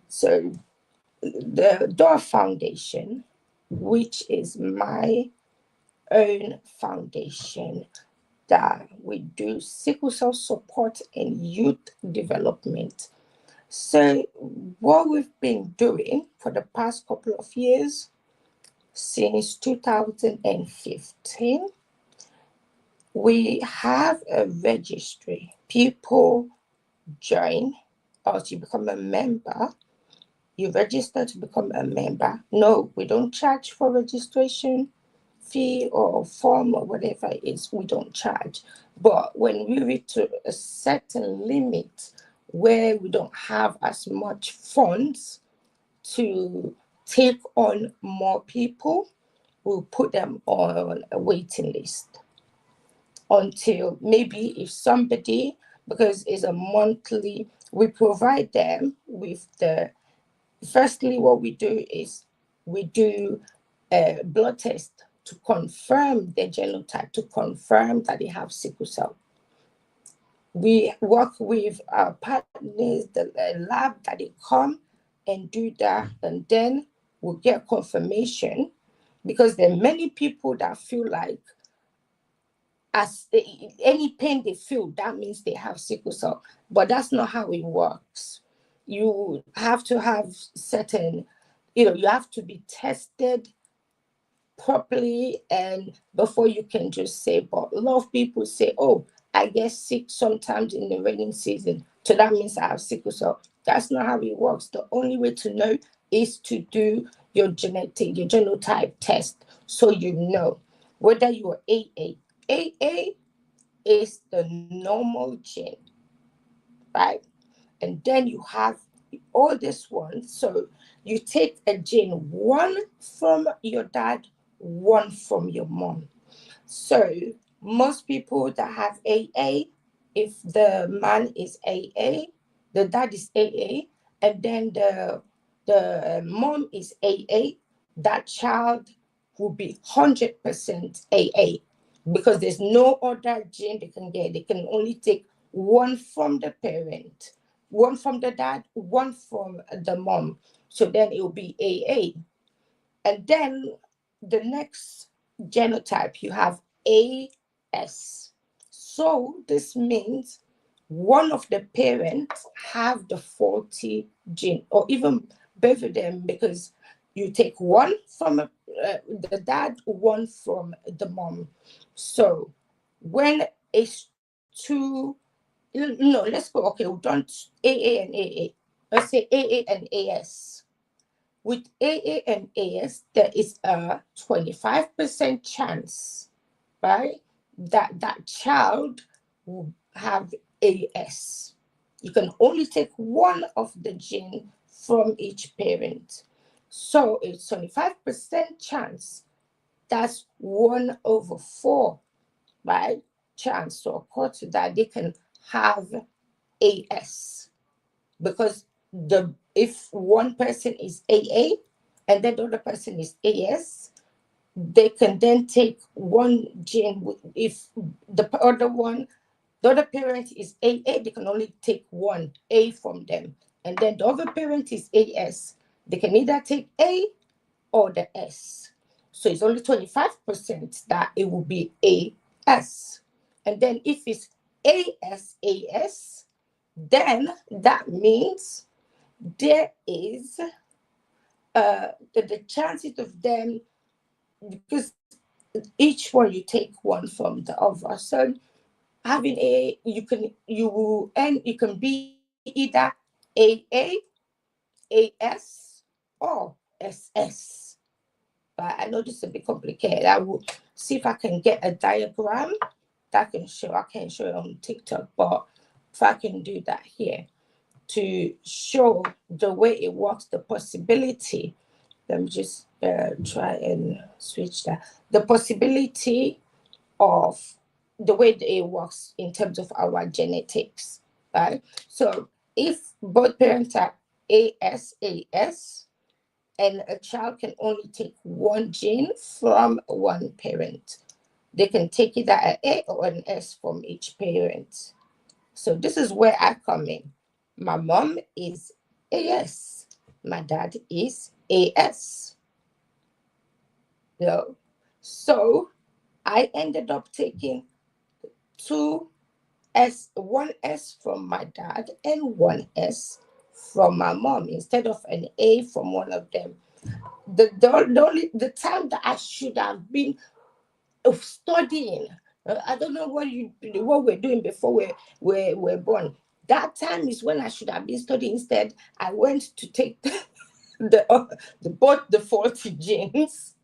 So the Door Foundation, which is my own foundation, that we do sickle cell support and youth development. So, what we've been doing for the past couple of years, since 2015, we have a registry. People join, or to become a member. You register to become a member. No, we don't charge for registration fee or form or whatever it is. We don't charge. But when we reach to a certain limit where we don't have as much funds to take on more people, we'll put them on a waiting list until maybe if somebody, because it's a monthly, we provide them with the, firstly, what we do is we do a blood test to confirm their genotype, to confirm that they have sickle cell. We work with our partners, the lab that they come and do that, and then we'll get confirmation, because there are many people that feel like any pain they feel, that means they have sickle cell. But that's not how it works. You have to have certain, you have to be tested properly, and before you can just say. But a lot of people say, oh, I get sick sometimes in the raining season, so that means I have sickle cell. That's not how it works. The only way to know is to do your genotype test, so you know whether you're AA. AA is the normal gene, right? And then you have all this one. So you take a gene, one from your dad, one from your mom. So most people that have AA, if the man is AA, the dad is AA, and then the mom is AA, that child will be 100% AA, because there's no other gene they can get. They can only take one from the parent, one from the dad, one from the mom. So then it will be AA. And then the next genotype, you have AS. So this means one of the parents have the faulty gene, or even both of them, because you take one from the dad, one from the mom. So when it's two, no, let's go. Okay, we don't AA and AA. Let's say AA and AS. With AA and AS, there is a 25% chance, right, that that child will have AS. You can only take one of the gene from each parent. So it's 25% chance. That's 1/4, right? Chance to occur to that they can have AS, because the if one person is AA and then the other person is AS, they can then take one gene. If the other parent is AA, they can only take one A from them, and then the other parent is AS, they can either take A or the S. So it's only 25% that it will be AS. And then if it's AS, then that means there is the chances of them, because each one you take one from the other. So having you can be either AA, AS, or SS. But I know this is a bit complicated. I will see if I can get a diagram that I can show it on TikTok, but if I can do that here to show the way it works, the possibility. Let me just try and switch that. The possibility of the way that it works in terms of our genetics, right? So If both parents are ASAS, and a child can only take one gene from one parent, they can take either an A or an S from each parent. So this is where I come in. My mom is AS. My dad is AS. You know? So I ended up taking two one S from my dad and one S from my mom instead of an A from one of them. The time that I should have been studying. I don't know what we're doing before we're born. That time is when I should have been studying. Instead, I went to take the both the faulty genes.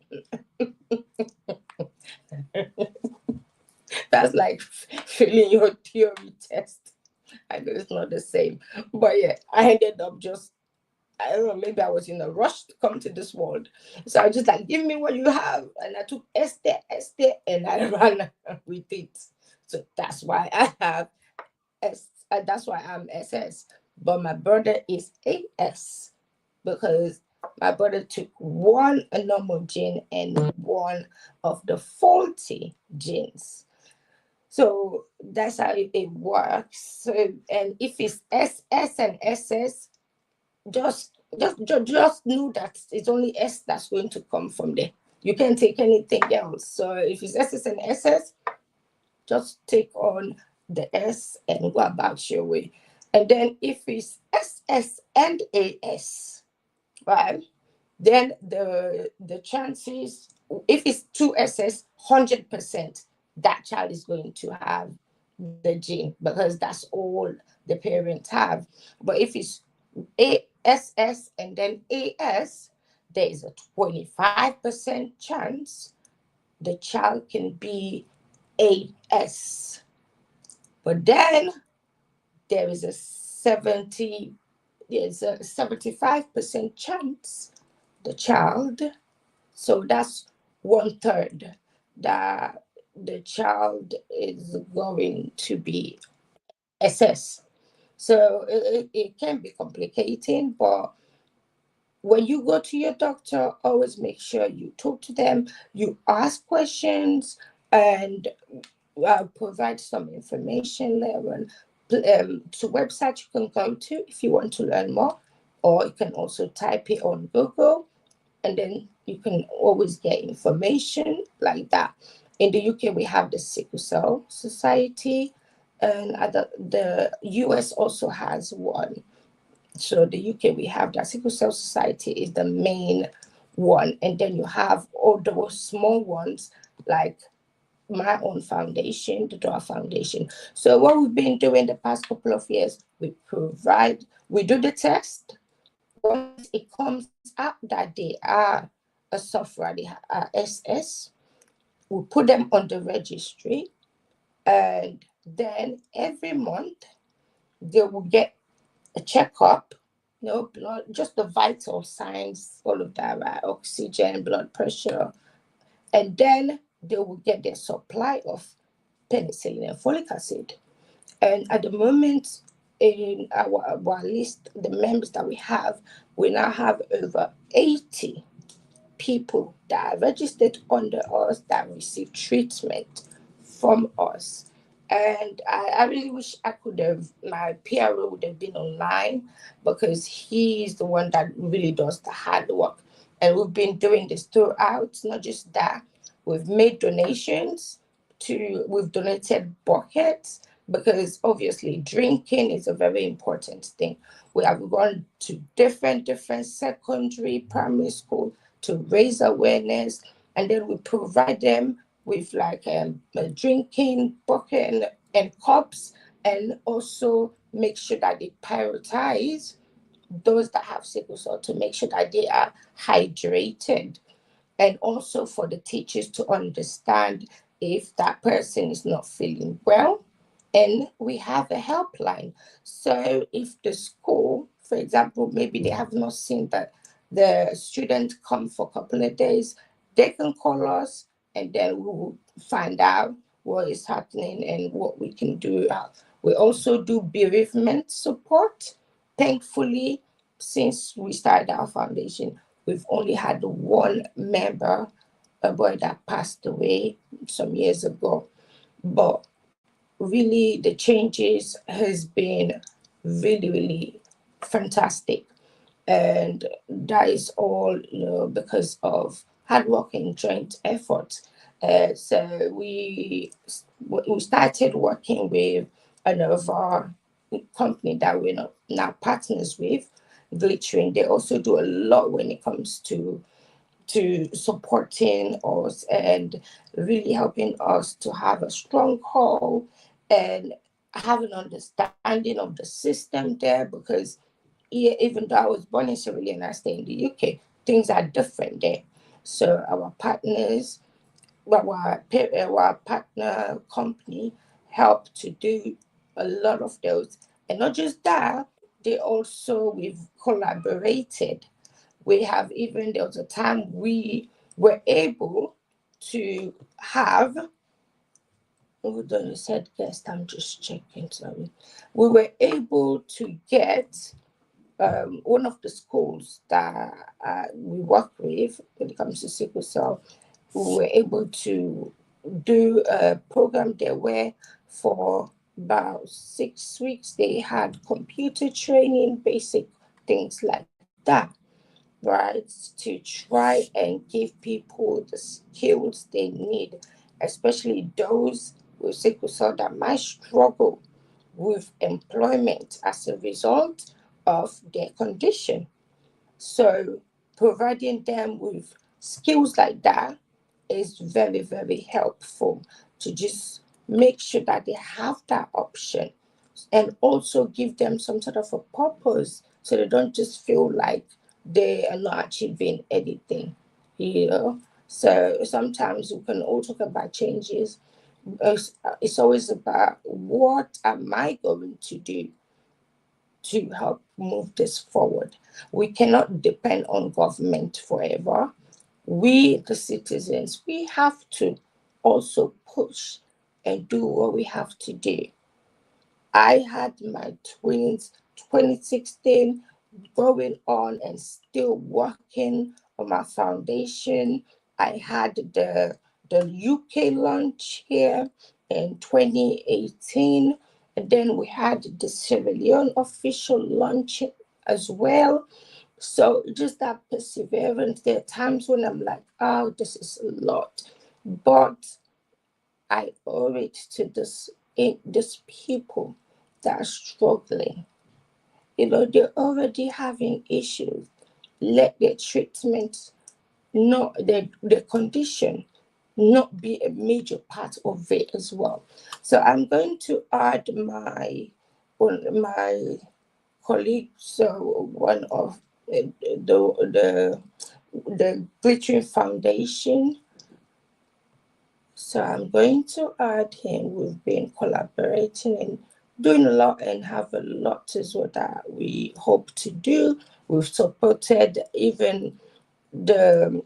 That's like failing your theory test. I know it's not the same, but yeah, I ended up just, I don't know, maybe I was in a rush to come to this world. So I was just like, give me what you have. And I took Esther, and I ran with it. So that's why I have that's why I'm SS. But my brother is AS because my brother took one a normal gene and one of the faulty genes. So that's how it works. So, and if it's SS and SS, just know that it's only S that's going to come from there. You can't take anything else. So if it's SS and SS, just take on the S and go about your way. And then if it's SS and AS, right? Then the chances, if it's two SS, 100% that child is going to have the gene because that's all the parents have. But if it's ASS and then AS, there is a 25% chance the child can be AS. But then there is a 75% chance the child, so that's one third that the child is going to be SS. So it can be complicating, but when you go to your doctor, always make sure you talk to them, you ask questions, and provide some information there. To website you can go to if you want to learn more, or you can also type it on Google, and then you can always get information like that. In the UK, we have the Sickle Cell Society, and the US also has one. So the UK, we have that Sickle Cell Society is the main one, and then you have all those small ones like my own foundation, the Dora Foundation. So what we've been doing the past couple of years, we do the test. Once it comes up that they are a sufferer, they are SS, we put them on the registry, and then every month they will get a checkup, blood, just the vital signs, all of that, right? Oxygen, blood pressure, and then they will get their supply of penicillin and folic acid. And at the moment, in our list, the members that we now have over 80 people that are registered under us that receive treatment from us. And I really wish I could have, my PRO would have been online because he's the one that really does the hard work. And we've been doing this throughout, not just that. We've made donations we've donated buckets because obviously drinking is a very important thing. We have gone to different secondary, primary school to raise awareness, and then we provide them with like a drinking bucket and cups, and also make sure that they prioritize those that have sickle cell to make sure that they are hydrated, and also for the teachers to understand if that person is not feeling well. And we have a helpline. So if the school, for example, maybe they have not seen that the student come for a couple of days, they can call us, and then we will find out what is happening and what we can do. We also do bereavement support. thankfully, since we started our foundation, we've only had one member, a boy that passed away some years ago. But really, the changes has been really fantastic, and that is all, because of hard work and joint effort. So we started working with another company that we're not now partners with, Glittering. They also do a lot when it comes to supporting us and really helping us to have a strong hold and have an understanding of the system there, because even though I was born in Sierra Leone and I stay in the UK, things are different there. So our partners, our partner company help to do a lot of those. And not just that, they also, we've collaborated. We have, even there was a time we were able to have, hold on, you said guest, I'm just checking, sorry. We were able to get one of the schools that we work with when it comes to sickle cell. We were able to do a program there where for about 6 weeks they had computer training, basic things like that, right? To try and give people the skills they need, especially those with sickle cell that might struggle with employment as a result of their condition. So, providing them with skills like that is very helpful to just make sure that they have that option, and also give them some sort of a purpose so they don't just feel like they are not achieving anything, you know. So sometimes we can all talk about changes. It's always about what am I going to do to help move this forward. We cannot depend on government forever. We, the citizens, we have to also push and do what we have to do. I had my twins 2016, going on and still working on my foundation. I had the UK launch here in 2018, and then we had the Sierra Leone official launch as well. So just that perseverance. There are times when I'm like, oh, this is a lot, but I owe it to this people that are struggling. They're already having issues. Let their treatment, not their condition, not be a major part of it as well. So I'm going to add my colleague, so one of the the Glittering Foundation. So I'm going to add him. We've been collaborating and doing a lot and have a lot as well that we hope to do. We've supported even the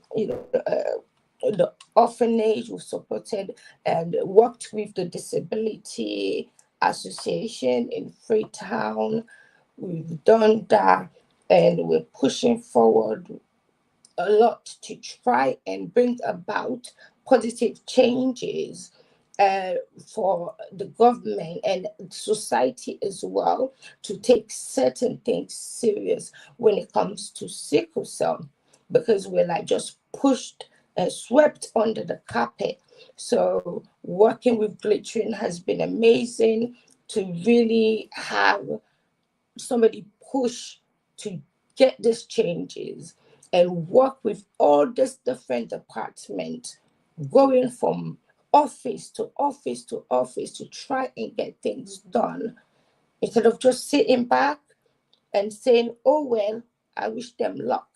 orphanage. We've supported and worked with the Disability Association in Freetown. We've done that, and we're pushing forward a lot to try and bring about positive changes uh, for the government and society as well, to take certain things serious when it comes to sickle cell, because we're like just pushed and swept under the carpet. So working with Glittering has been amazing, to really have somebody push to get these changes and work with all these different departments, going from office to office to office to try and get things done, instead of just sitting back and saying, oh, well, I wish them luck.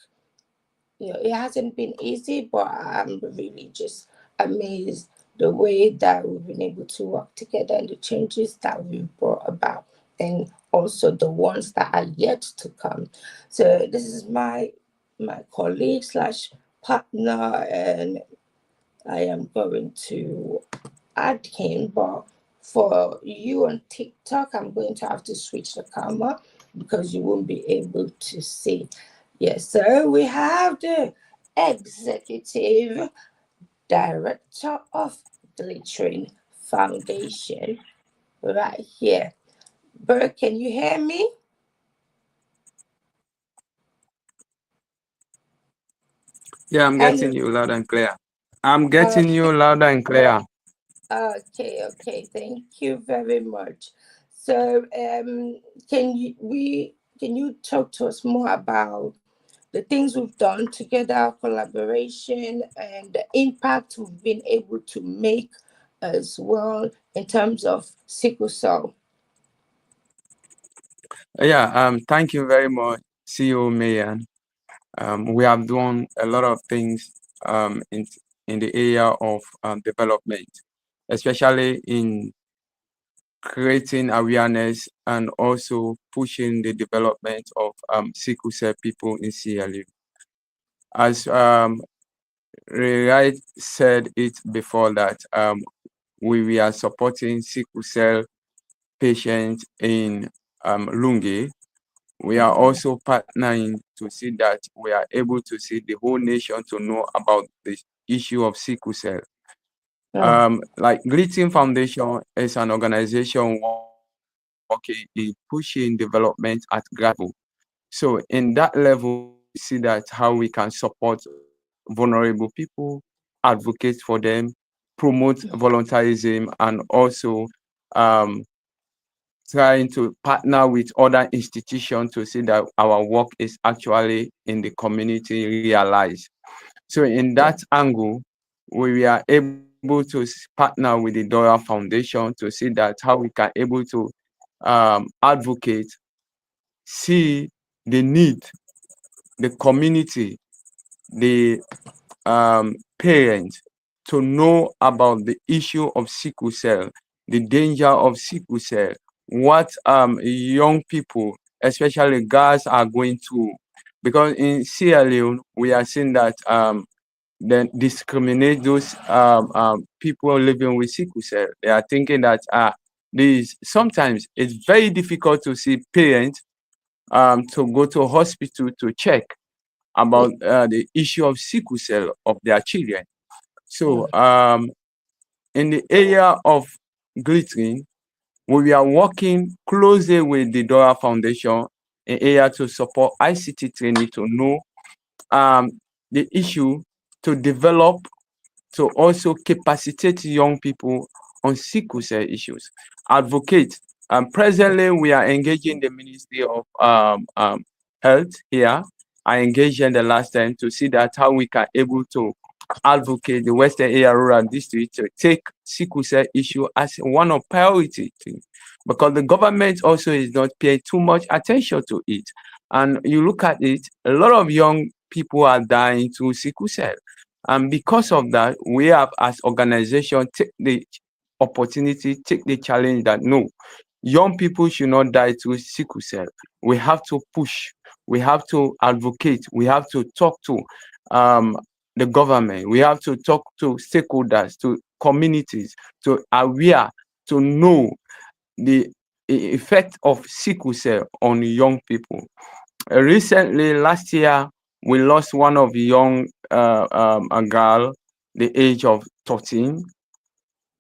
It hasn't been easy, but I'm really just amazed the way that we've been able to work together and the changes that we've brought about, and also the ones that are yet to come. So this is my colleague slash partner, and I am going to add him, but for you on TikTok, I'm going to have to switch the camera because you won't be able to see. Yes, so we have the executive director of Glittering Foundation right here. Bert, can you hear me? Yeah, I'm Are you getting you loud and clear. I'm getting okay? you loud and clear. Okay, thank you very much. So, can you talk to us more about the things we've done together, collaboration, and the impact we've been able to make as well in terms of sickle cell? Yeah, thank you very much, CEO Mayan. We have done a lot of things in the area of development, especially in creating awareness and also pushing the development of sickle cell people in Sierra Leone. As Ray said it before that we are supporting sickle cell patients in Lungi. We are Mhm. also partnering to see that we are able to see the whole nation to know about the issue of sickle cell. Mm. Like Greeting Foundation is an organization working in pushing development at grassroots level. So in that level, we see that how we can support vulnerable people, advocate for them, promote voluntarism, and also um, trying to partner with other institutions to see that our work is actually in the community realized. So in Yeah. that angle, we are able to partner with the Dora Foundation to see that how we can able to advocate, see the need, the community, the parents to know about the issue of sickle cell, the danger of sickle cell, what young people, especially girls, are going through. Because in Sierra Leone, we are seeing that then discriminate those people living with sickle cell. They are thinking that these sometimes it's very difficult to see parents to go to a hospital to check Yeah. about the issue of sickle cell of their children. So, Mm. in the area of glittering, we are working closely with the Dora Foundation in area to support ICT training to know um, the issue, to develop, to also capacitate young people on sickle cell issues, advocate. Presently, we are engaging the Ministry of Health here. I engaged in the last time to see that how we can able to advocate the Western Area Rural District to take sickle cell issue as one of priority things, because the government also is not paying too much attention to it. And you look at it, a lot of young people are dying through sickle cell. And because of that, we have as organization take the opportunity, take the challenge that no, young people should not die through sickle cell. We have to push, we have to advocate, we have to talk to um, the government, we have to talk to stakeholders, to communities, to aware, to know the effect of sickle cell on young people. Recently, last year, we lost one of the young a girl, the age of 13,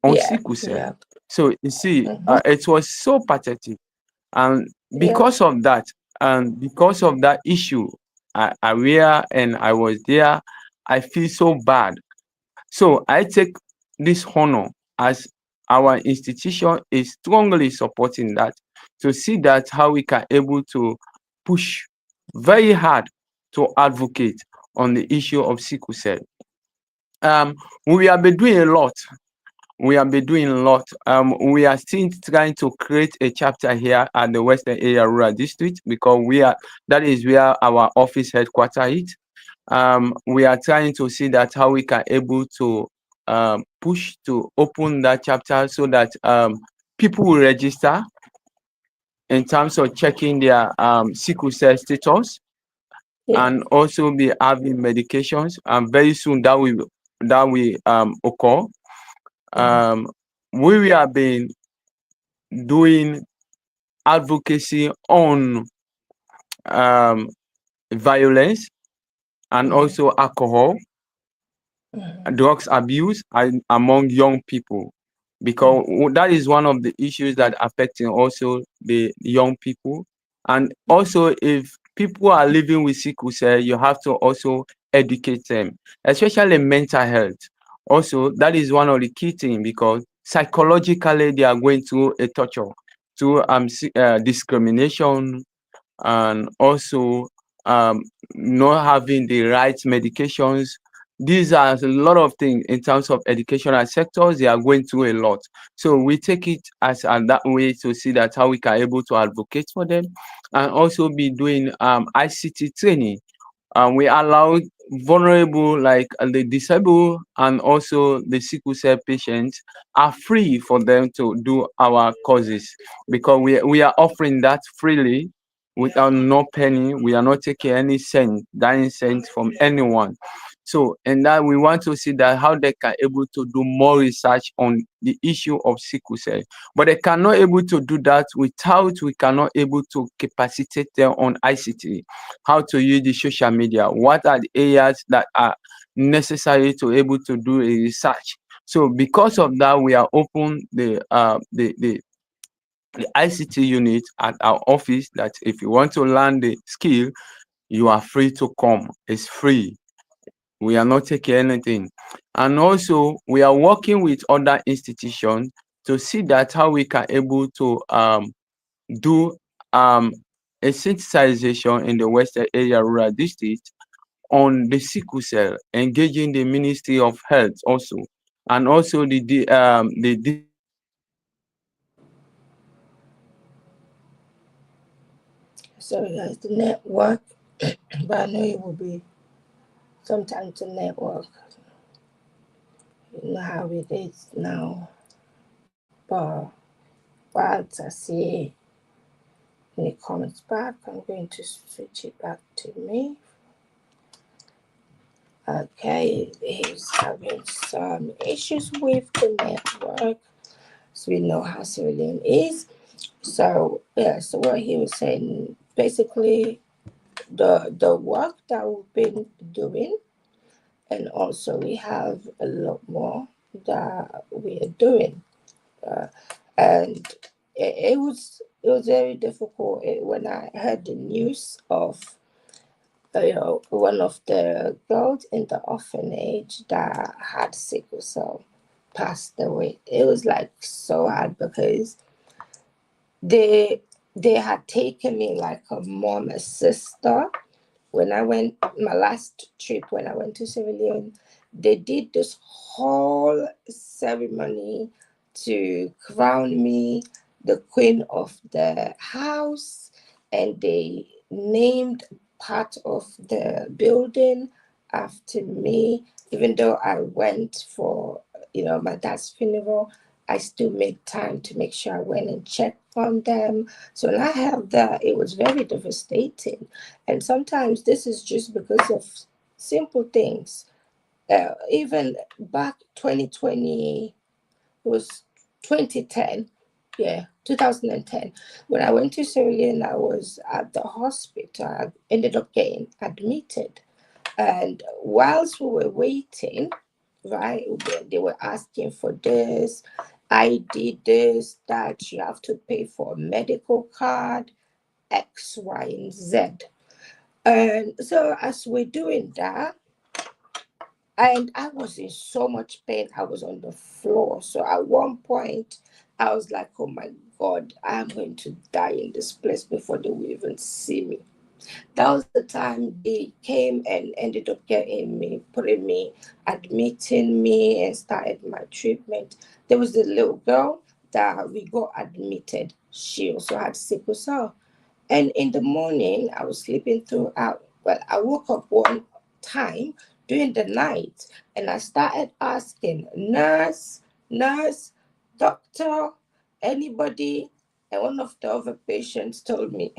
on Yeah. sickle cell. Yeah. So you see, Mm-hmm. it was so pathetic, and Yeah. because of that, and because of that issue, I aware and I was there. I feel so bad. So I take this honor as our institution is strongly supporting that, to see that how we can able to push very hard to advocate on the issue of sickle cell. Um, we have been doing a lot. We have been doing a lot. We are still trying to create a chapter here at the Western Area Rural District, because we are that is where our office headquarters is. We are trying to see that how we can able to push to open that chapter so that people will register in terms of checking their sickle cell status, Yeah. and also be having medications. And very soon that will occur. Mm. Um, we have been doing advocacy on um, violence, and Mm-hmm. also alcohol, drugs abuse among young people, because that is one of the issues that affecting also the young people. And also, if people are living with sickle cell, you have to also educate them, especially mental health. Also, that is one of the key things, because psychologically they are going through a torture, through discrimination, and also um, not having the right medications. These are a lot of things in terms of educational sectors. They are going through a lot. So we take it as that way to see that how we can able to advocate for them, and also be doing ICT training. We allow vulnerable, like the disabled and also the sickle cell patients, are free for them to do our courses, because we are offering that freely without no penny. We are not taking any cent, dying cent from anyone. So, and that we want to see that how they can able to do more research on the issue of sickle cell, but they cannot able to do that without we cannot able to capacitate them on ICT, how to use the social media, what are the areas that are necessary to able to do a research. So because of that, we are open the ICT unit at our office, that if you want to learn the skill, you are free to come. It's free. We are not taking anything. And also we are working with other institutions to see that how we can able to do um a sensitization in the western area rural district on the sickle cell, engaging the Ministry of Health also, and also the Sorry, guys, the network, but I know it will be sometimes the network. You know how it is now. But once I see when it comes back, I'm going to switch it back to me. Okay, he's having some issues with the network, so we know how civilian is. So yeah, so what he was saying, basically the work that we've been doing, and also we have a lot more that we are doing, and it was very difficult when I heard the news of one of the girls in the orphanage that had sickle cell passed away. It was like so hard because they they had taken me like a mom, a sister. When I went my last trip, when I went to Sierra Leone, they did this whole ceremony to crown me the queen of the house, and they named part of the building after me. Even though I went for my dad's funeral, I still made time to make sure I went and checked on them. So when I have that, it was very devastating. And sometimes this is just because of simple things. Even back 2020, it was 2010, yeah, 2010. When I went to Sierra Leone, I was at the hospital. I ended up getting admitted. And whilst we were waiting, right, they were asking for this. I did this, that you have to pay for a medical card, X, Y, and Z. And so as we're doing that, and I was in so much pain, I was on the floor. So at one point, I was like, oh my God, I'm going to die in this place before they will even see me. That was the time they came and ended up getting me, putting me, admitting me, and started my treatment. There was a little girl that we got admitted. She also had sickle cell. And in the morning, I was sleeping throughout. But I woke up one time during the night and I started asking nurse, doctor, anybody. And one of the other patients told me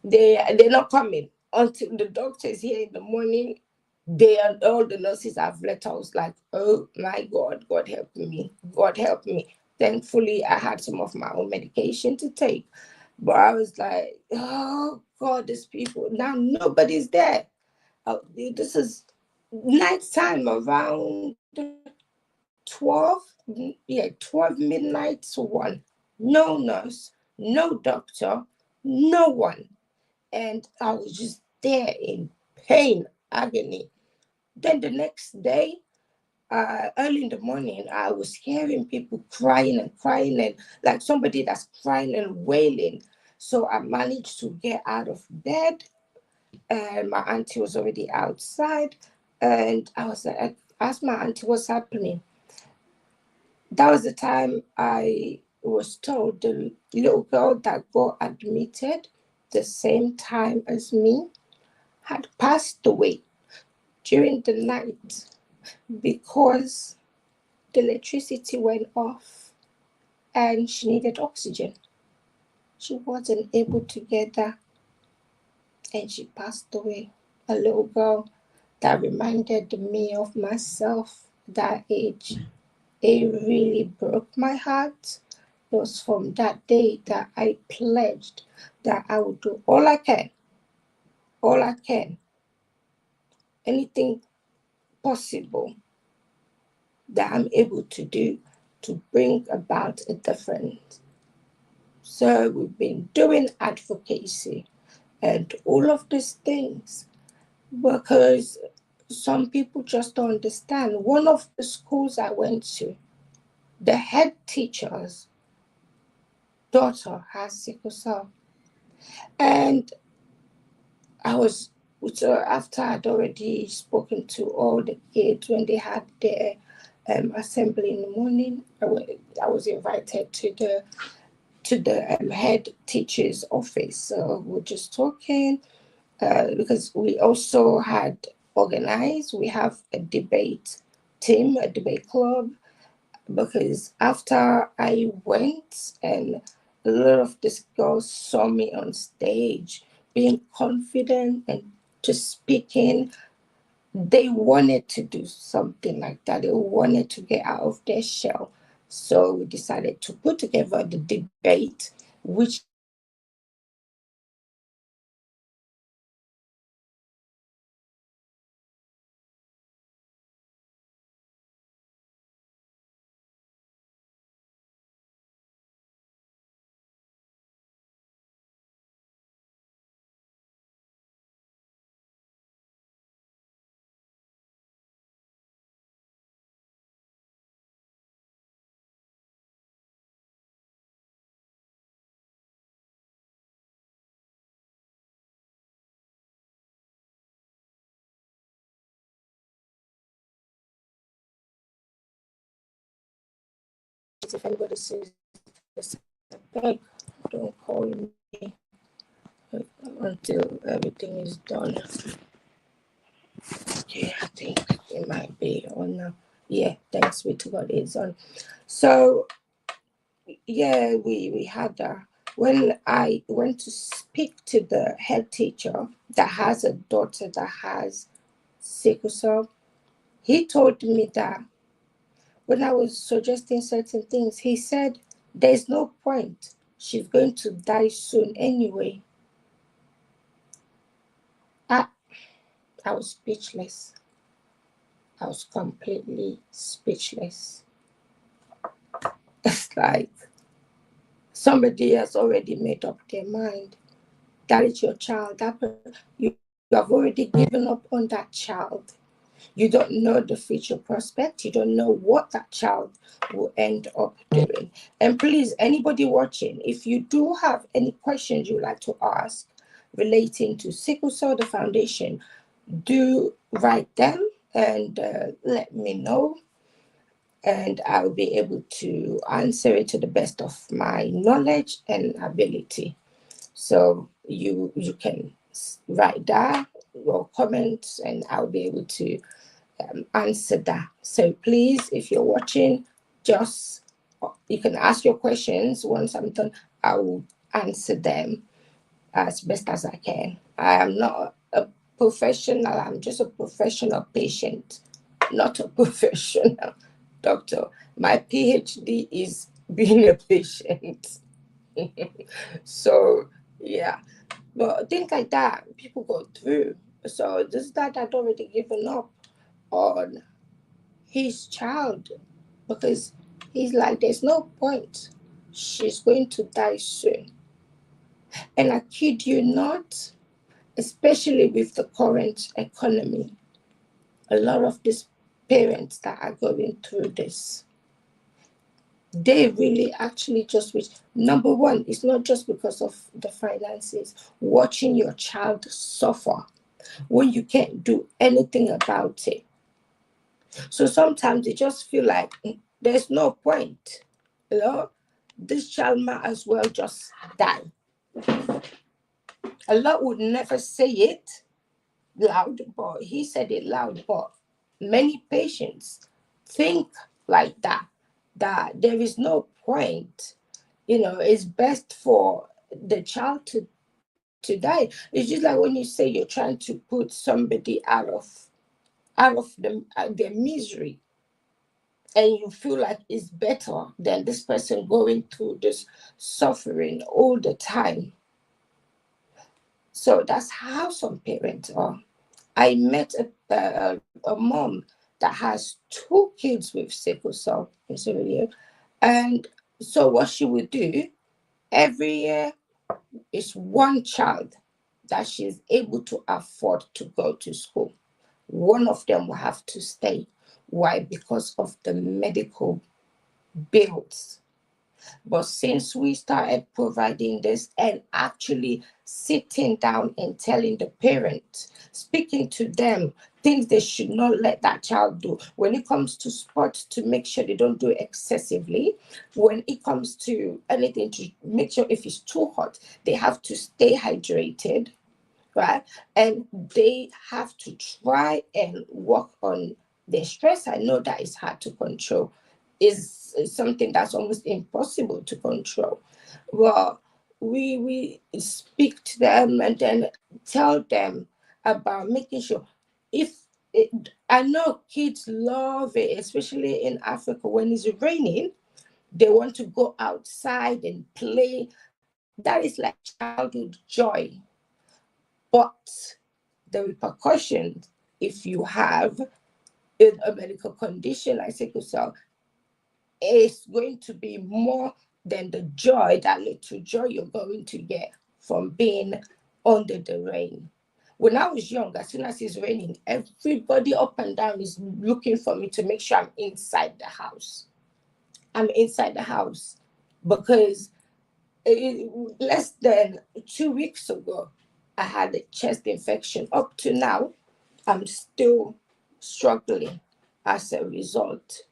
they're not coming until the doctor is here in the morning. They and all the nurses have left. I was like, oh my God, God help me, God help me. Thankfully, I had some of my own medication to take. But I was like, oh God, these people now nobody's there. This is nighttime around 12, yeah, 12 midnight to 1. No nurse, no doctor, no one. And I was just there in pain, agony. Then the next day, early in the morning, I was hearing people crying and crying, and like somebody that's crying and wailing. So I managed to get out of bed, and my auntie was already outside. And I was like, I asked my auntie what's happening. That was the time I was told the little girl that got admitted the same time as me had passed away during the night because the electricity went off and she needed oxygen. She wasn't able to get that and she passed away. A little girl that reminded me of myself that age. It really broke my heart. It was from that day that I pledged that I would do all I can, anything possible that I'm able to do to bring about a difference. So we've been doing advocacy and all of these things because some people just don't understand. One of the schools I went to, the head teacher's daughter has sickle cell. And I was, so after I'd already spoken to all the kids when they had their assembly in the morning, I was invited to the head teacher's office. So we're just talking because we also had organized. We have a debate team, a debate club, because after I went and a lot of these girls saw me on stage being confident and just speaking, they wanted to do something like that. They wanted to get out of their shell. So we decided to put together the debate, which involved if anybody sees this, I beg, don't call me until everything is done. Okay, I think it might be on now. Yeah, thanks be to God, it's on. So yeah, we had when I went to speak to the head teacher that has a daughter that has sickle cell, he told me that when I was suggesting certain things, he said there's no point. She's going to die soon anyway. I I was speechless. I was completely speechless. It's like somebody has already made up their mind. That is your child. You have already given up on that child. You don't know the future prospect. You don't know what that child will end up doing. And please, anybody watching, if you do have any questions you'd like to ask relating to Sickle Cell the Foundation, do write them and let me know, and I'll be able to answer it to the best of my knowledge and ability. So you can write that or comment, and I'll be able to answer that. So please, if you're watching, just you can ask your questions. Once I'm done, I will answer them as best as I can. I am not a professional. I'm just a professional patient, not a professional doctor. My PhD is being a patient. So yeah, but things like that people go through. So this dad had already given up on his child because he's like, there's no point. She's going to die soon. And I kid you not, especially with the current economy, a lot of these parents that are going through this, they really actually just wish. Number one, it's not just because of the finances, watching your child suffer when you can't do anything about it. So sometimes they just feel like there's no point, you know, this child might as well just die. A lot would never say it loud, but he said it loud. But many patients think like that, that there is no point. You know, it's best for the child to die. It's just like when you say you're trying to put somebody out of their misery, and you feel like it's better than this person going through this suffering all the time. So that's how some parents are. I met a mom that has two kids with sickle cell in, and so what she would do every year is one child that she's able to afford to go to school. One of them will have to stay. Why? Because of the medical bills. But since we started providing this and actually sitting down and telling the parents, speaking to them, things they should not let that child do. When it comes to sports, to make sure they don't do it excessively. When it comes to anything, to make sure if it's too hot, they have to stay hydrated, right? And they have to try and work on their stress. I know that is hard to control, is something that's almost impossible to control. Well, we speak to them and then tell them about making sure if it, I know kids love it, especially in Africa when it's raining, they want to go outside and play. That is like childhood joy. But the repercussions, if you have a medical condition like sickle cell, is going to be more than the joy, that little joy you're going to get from being under the rain. When I was young, as soon as it's raining, everybody up and down is looking for me to make sure I'm inside the house. I'm inside the house because less than 2 weeks ago, I had a chest infection. Up to now, I'm still struggling as a result.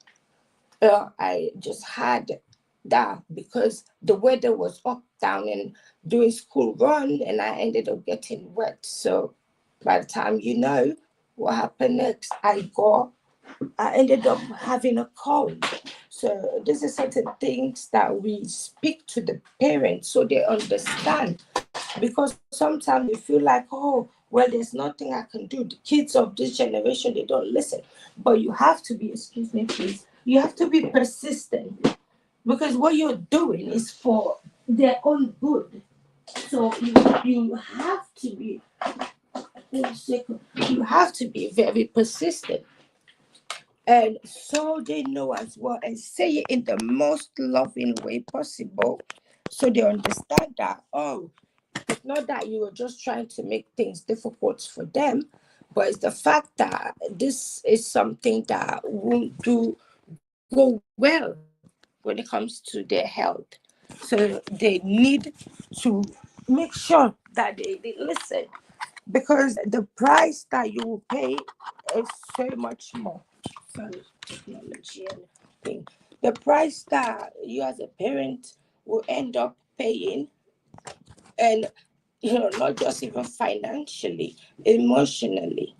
I just had that because the weather was up, down, and doing school run, and I ended up getting wet. So by the time you know what happened next, I ended up having a cold. So this is certain things that we speak to the parents so they understand. Because sometimes you feel like, oh, well, there's nothing I can do. The kids of this generation, they don't listen. But you have to be, excuse me, please, you have to be persistent because what you're doing is for their own good. So you have to be, you have to be very persistent. And so they know as well and say it in the most loving way possible. So they understand that, oh, it's not that you are just trying to make things difficult for them, but it's the fact that this is something that won't go well when it comes to their health. So they need to make sure that they listen because the price that you will pay is so much more. Sorry, technology and thing. The price that you as a parent will end up paying, and not just even financially, emotionally,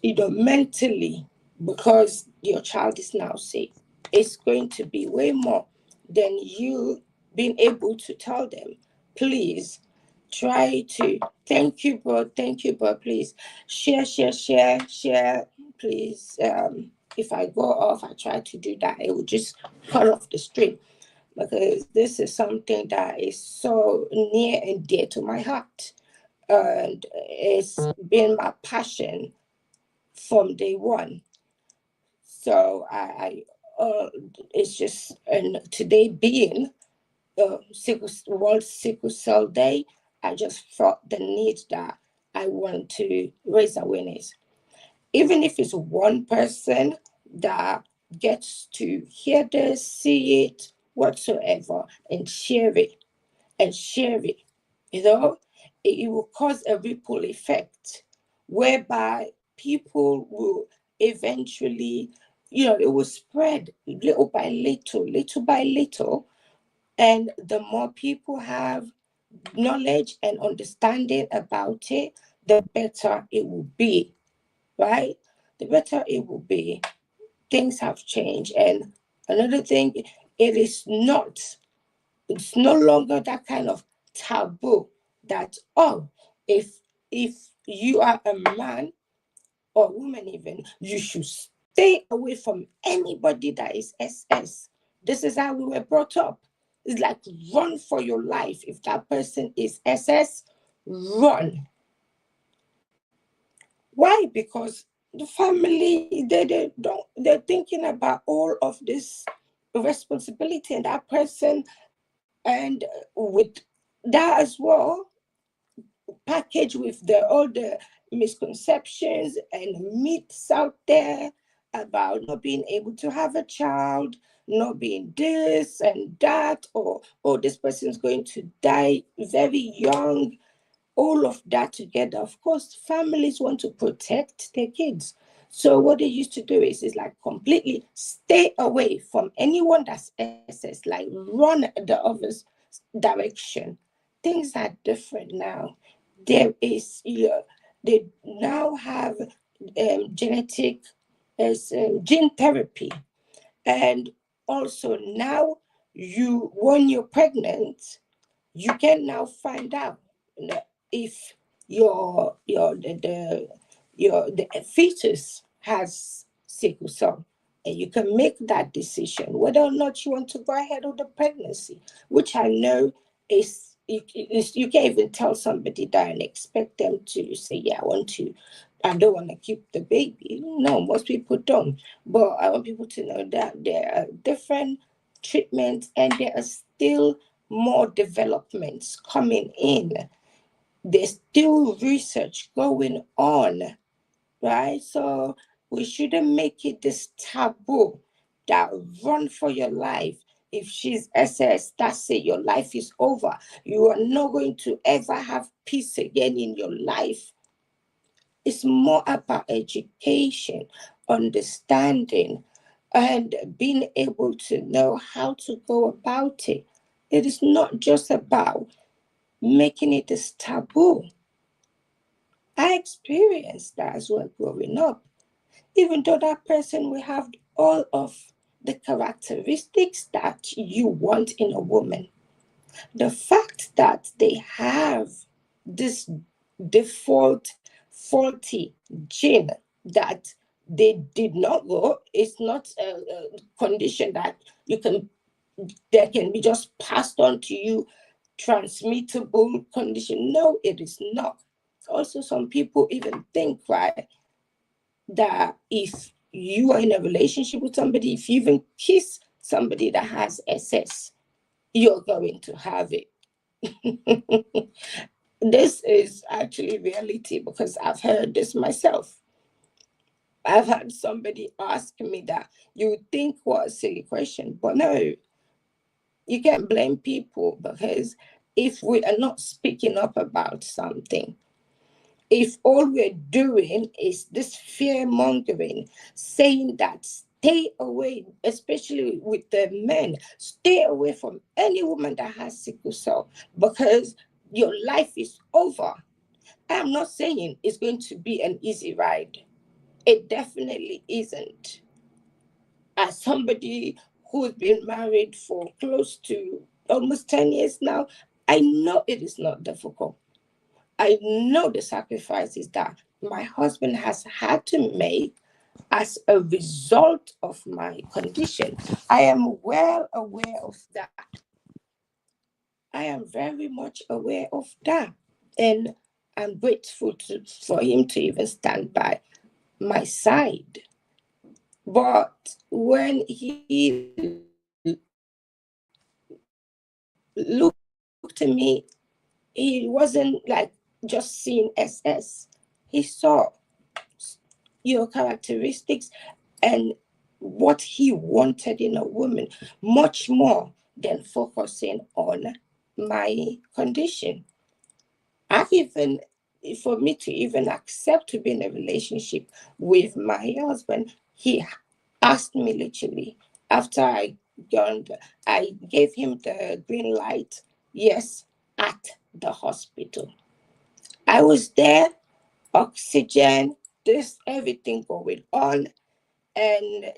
mentally, because your child is now safe. It's going to be way more than you being able to tell them, please try to, thank you, bro, please share, please. If I go off, I try to do that, it will just cut off the stream. because this is something that is so near and dear to my heart. And it's been my passion from day one. So it's just, and today being World Sickle Cell Day, I just felt the need that I want to raise awareness. Even if it's one person that gets to hear this, see it, whatsoever, and share it, you know, it will cause a ripple effect whereby people will eventually, it will spread little by little, little by little. And the more people have knowledge and understanding about it, the better it will be, right? The better it will be. Things have changed. And another thing, it is not, it's no longer that kind of taboo that, oh, if you are a man or woman even, you should stay away from anybody that is SS. This is how we were brought up. It's like run for your life. If that person is SS, run. Why? Because the family, they don't, they're thinking about all of this responsibility and that person, and with that as well, packaged with all the misconceptions and myths out there about not being able to have a child, not being this and that, or this person's going to die very young, all of that together. Of course, families want to protect their kids. So what they used to do is like completely stay away from anyone that's SS, like run the other direction. Things are different now. There is, they now have genetic as gene therapy, and also now when you're pregnant, you can now find out, if the fetus has sickle cell, and you can make that decision whether or not you want to go ahead with the pregnancy, which I know you can't even tell somebody that and expect them to say, yeah, I don't want to keep the baby. No, most people don't. But I want people to know that there are different treatments, and there are still more developments coming in. There's still research going on, right? So we shouldn't make it this taboo that run for your life. If she's SS, that's it. Your life is over. You are not going to ever have peace again in your life. It's more about education, understanding, and being able to know how to go about it. It is not just about making it this taboo. I experienced that as well growing up. Even though that person will have all of the characteristics that you want in a woman, the fact that they have this default faulty gene that they did not go, it's not a condition that you can that can be just passed on to you, transmittable condition. No, it is not. Also, some people even think, right, that if you are in a relationship with somebody, if you even kiss somebody that has SS, you're going to have it. This is actually reality because I've heard this myself. I've had somebody ask me that. You would think, what a silly question, but no, you can't blame people, because if we are not speaking up about something, if all we're doing is this fear mongering, saying that stay away, especially with the men, stay away from any woman that has sickle cell because your life is over. I'm not saying it's going to be an easy ride. It definitely isn't. As somebody who's been married for close to almost 10 years now, I know it is not difficult. I know the sacrifices that my husband has had to make, as a result of my condition. I am well aware of that. I am very much aware of that. And I'm grateful for him to even stand by my side. But when he looked at me, he wasn't like just seeing SS. He saw your characteristics and what he wanted in a woman much more than focusing on my condition. I even, for me to even accept to be in a relationship with my husband, he asked me literally after gone, I gave him the green light. Yes, at the hospital. I was there, oxygen, this everything going on, and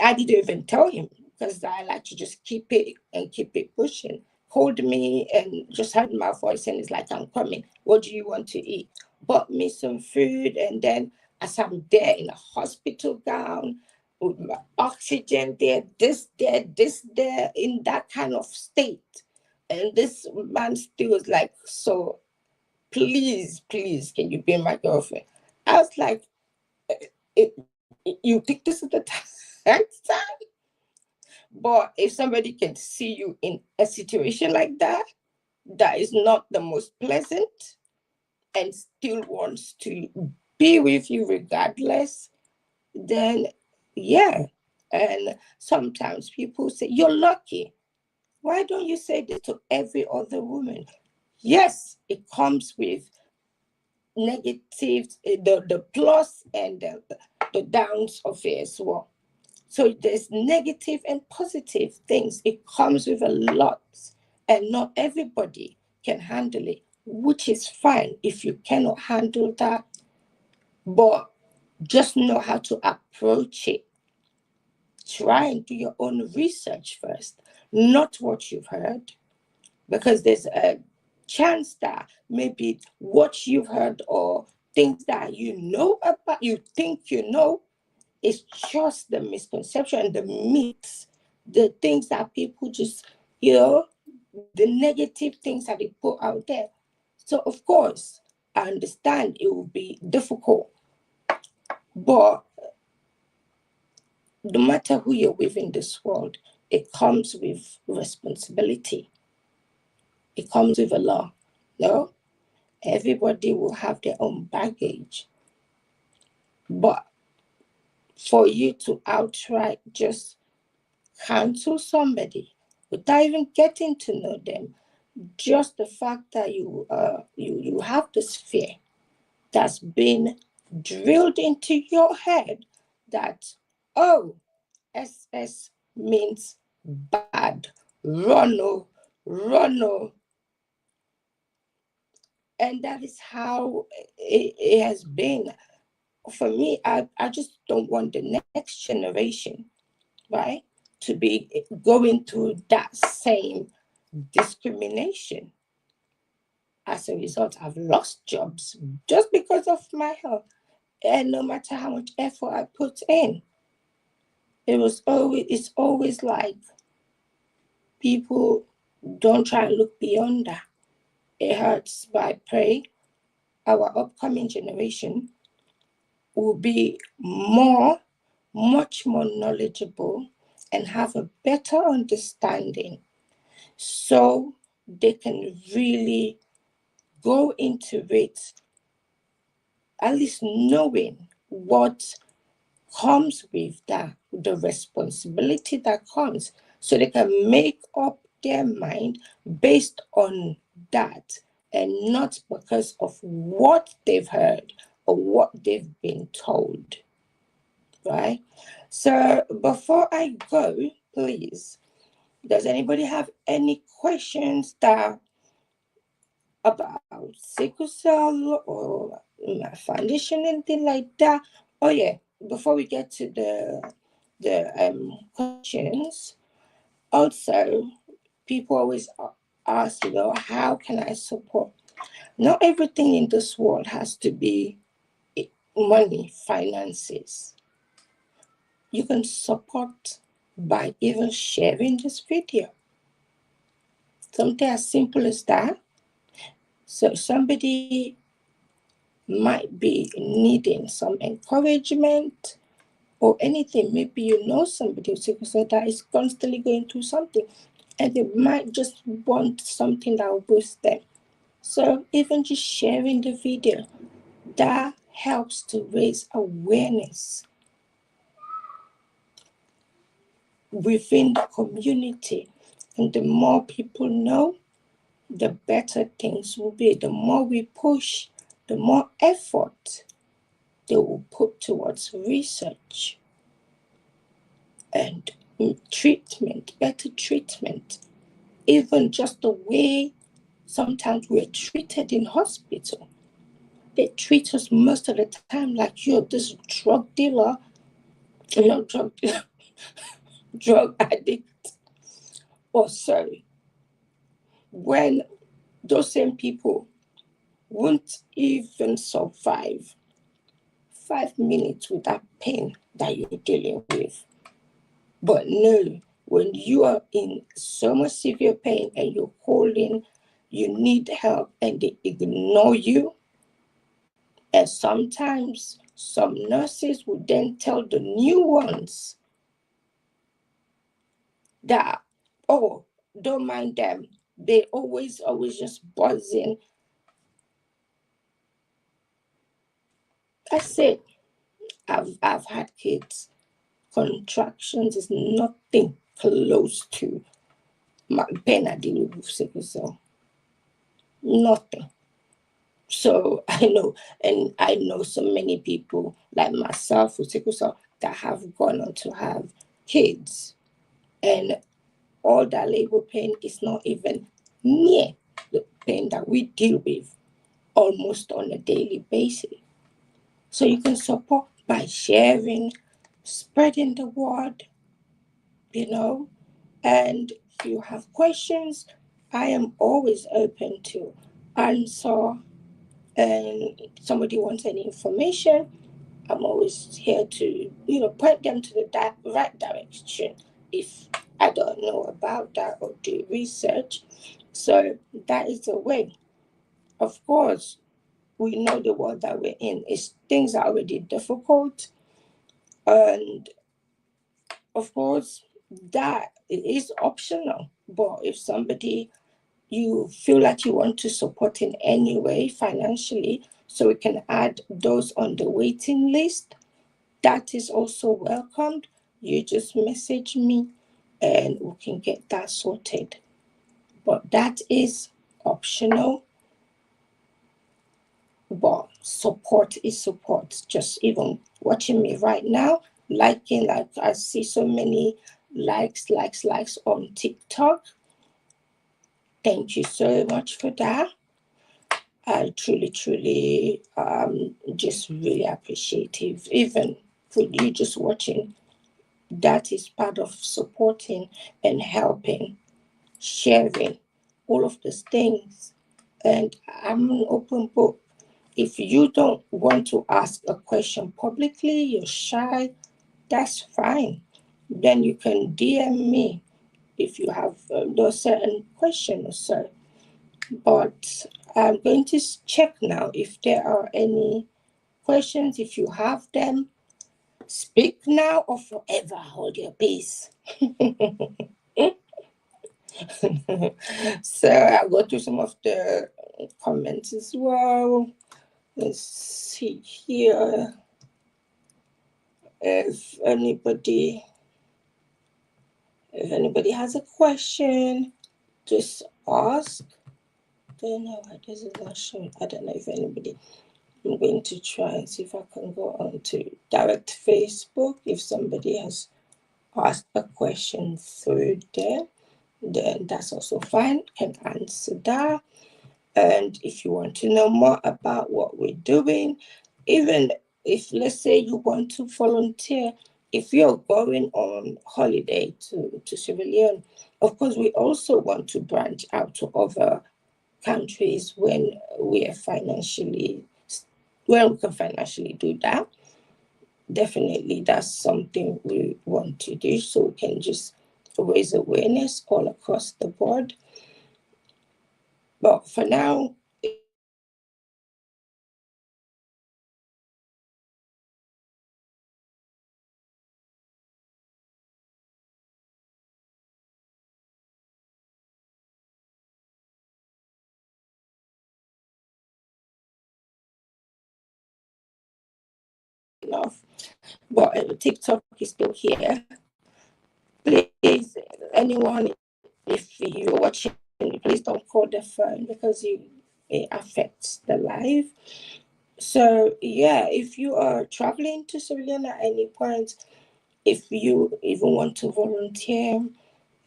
I didn't even tell him because I like to just keep it and keep it pushing. Hold me and just heard my voice and it's like, I'm coming. What do you want to eat? Bought me some food, and then as I'm there in a hospital gown with my oxygen there, this there, in that kind of state. And this man still was like, so please, please, can you be my girlfriend? I was like, you think this is the time? But if somebody can see you in a situation like that, that is not the most pleasant, and still wants to be with you regardless, then yeah. And sometimes people say, you're lucky. Why don't you say this to every other woman? Yes, it comes with negatives, the plus and the downs of it as well. So there's negative and positive things. It comes with a lot, and not everybody can handle it, which is fine if you cannot handle that. But just know how to approach it. Try and do your own research first, not what you've heard, because there's a chance that maybe what you've heard or things that you know about, you think you know, it's just the misconception and the myths, the things that people just, the negative things that they put out there. So, of course, I understand it will be difficult, but no matter who you're with in this world, it comes with responsibility, it comes with a law. No, everybody will have their own baggage, but for you to outright just cancel somebody without even getting to know them, just the fact that you have this fear that's been drilled into your head that, oh, SS means bad, runo, runo. And that is how it has been. For me, I just don't want the next generation, right, to be going through that same discrimination. As a result, I've lost jobs just because of my health. And no matter how much effort I put in, it's always like people don't try and look beyond that. It hurts, but I pray our upcoming generation will be much more knowledgeable and have a better understanding so they can really go into it, at least knowing what comes with that, the responsibility that comes, so they can make up their mind based on that and not because of what they've heard or what they've been told, right? So before I go, please, does anybody have any questions that about sickle cell or my foundation, anything like that? Oh yeah, before we get to the questions, also people always ask, how can I support? Not everything in this world has to be money, finances. You can support by even sharing this video. Something as simple as that. So somebody might be needing some encouragement or anything. Maybe you know somebody with sickle cell that is constantly going through something, and they might just want something that will boost them. So even just sharing the video, that helps to raise awareness within the community. And the more people know, the better things will be. The more we push, the more effort they will put towards research and treatment, better treatment. Even just the way sometimes we're treated in hospital. They treat us most of the time like you're this drug dealer, drug dealer, drug addict, or sorry, when those same people won't even survive 5 minutes with that pain that you're dealing with. But no, when you are in so much severe pain and you're calling, you need help, and they ignore you. And sometimes some nurses would then tell the new ones that, oh, don't mind them. They always just buzzing. I said, I've had kids. Contractions is nothing close to my pain I deal with sickle cell. Nothing. So I know, and I know so many people like myself with sickle cell that have gone on to have kids, and all that labor pain is not even near the pain that we deal with almost on a daily basis. So you can support by sharing, spreading the word, you know, and if you have questions, I am always open to answer. And somebody wants any information, I'm always here to, point them to the right direction if I don't know about that or do research. So that is the way. Of course, we know the world that we're in. Things are already difficult, and of course, that is optional. But if somebody you feel like you want to support in any way financially, so we can add those on the waiting list, that is also welcomed. You just message me and we can get that sorted. But that is optional. But support is support. Just even watching me right now, liking, like I see so many likes on TikTok. Thank you so much for that. I truly just really appreciative. Even for you just watching, that is part of supporting and helping, sharing all of these things. And I'm an open book. If you don't want to ask a question publicly, you're shy, that's fine. Then you can DM me if you have those certain questions, sir. But I'm going to check now if there are any questions. If you have them, speak now or forever hold your peace. So I'll go through some of the comments as well. Let's see here if anybody has a question, just ask. Don't know why this is not showing. I don't know if anybody. I'm going to try and see if I can go on to direct Facebook. If somebody has asked a question through there, then that's also fine. Can answer that. And if you want to know more about what we're doing, even if, let's say, you want to volunteer, if you're going on holiday to Sierra Leone, of course, we also want to branch out to other countries when we can financially do that. definitely that's something we want to do, so we can just raise awareness all across the board. But for now, if you are traveling to Sierra Leone, enough, but TikTok is still here. Please, anyone, if you're watching, please don't call the phone because it affects the live. So yeah, if you are traveling to Sierra at any point, if you even want to volunteer,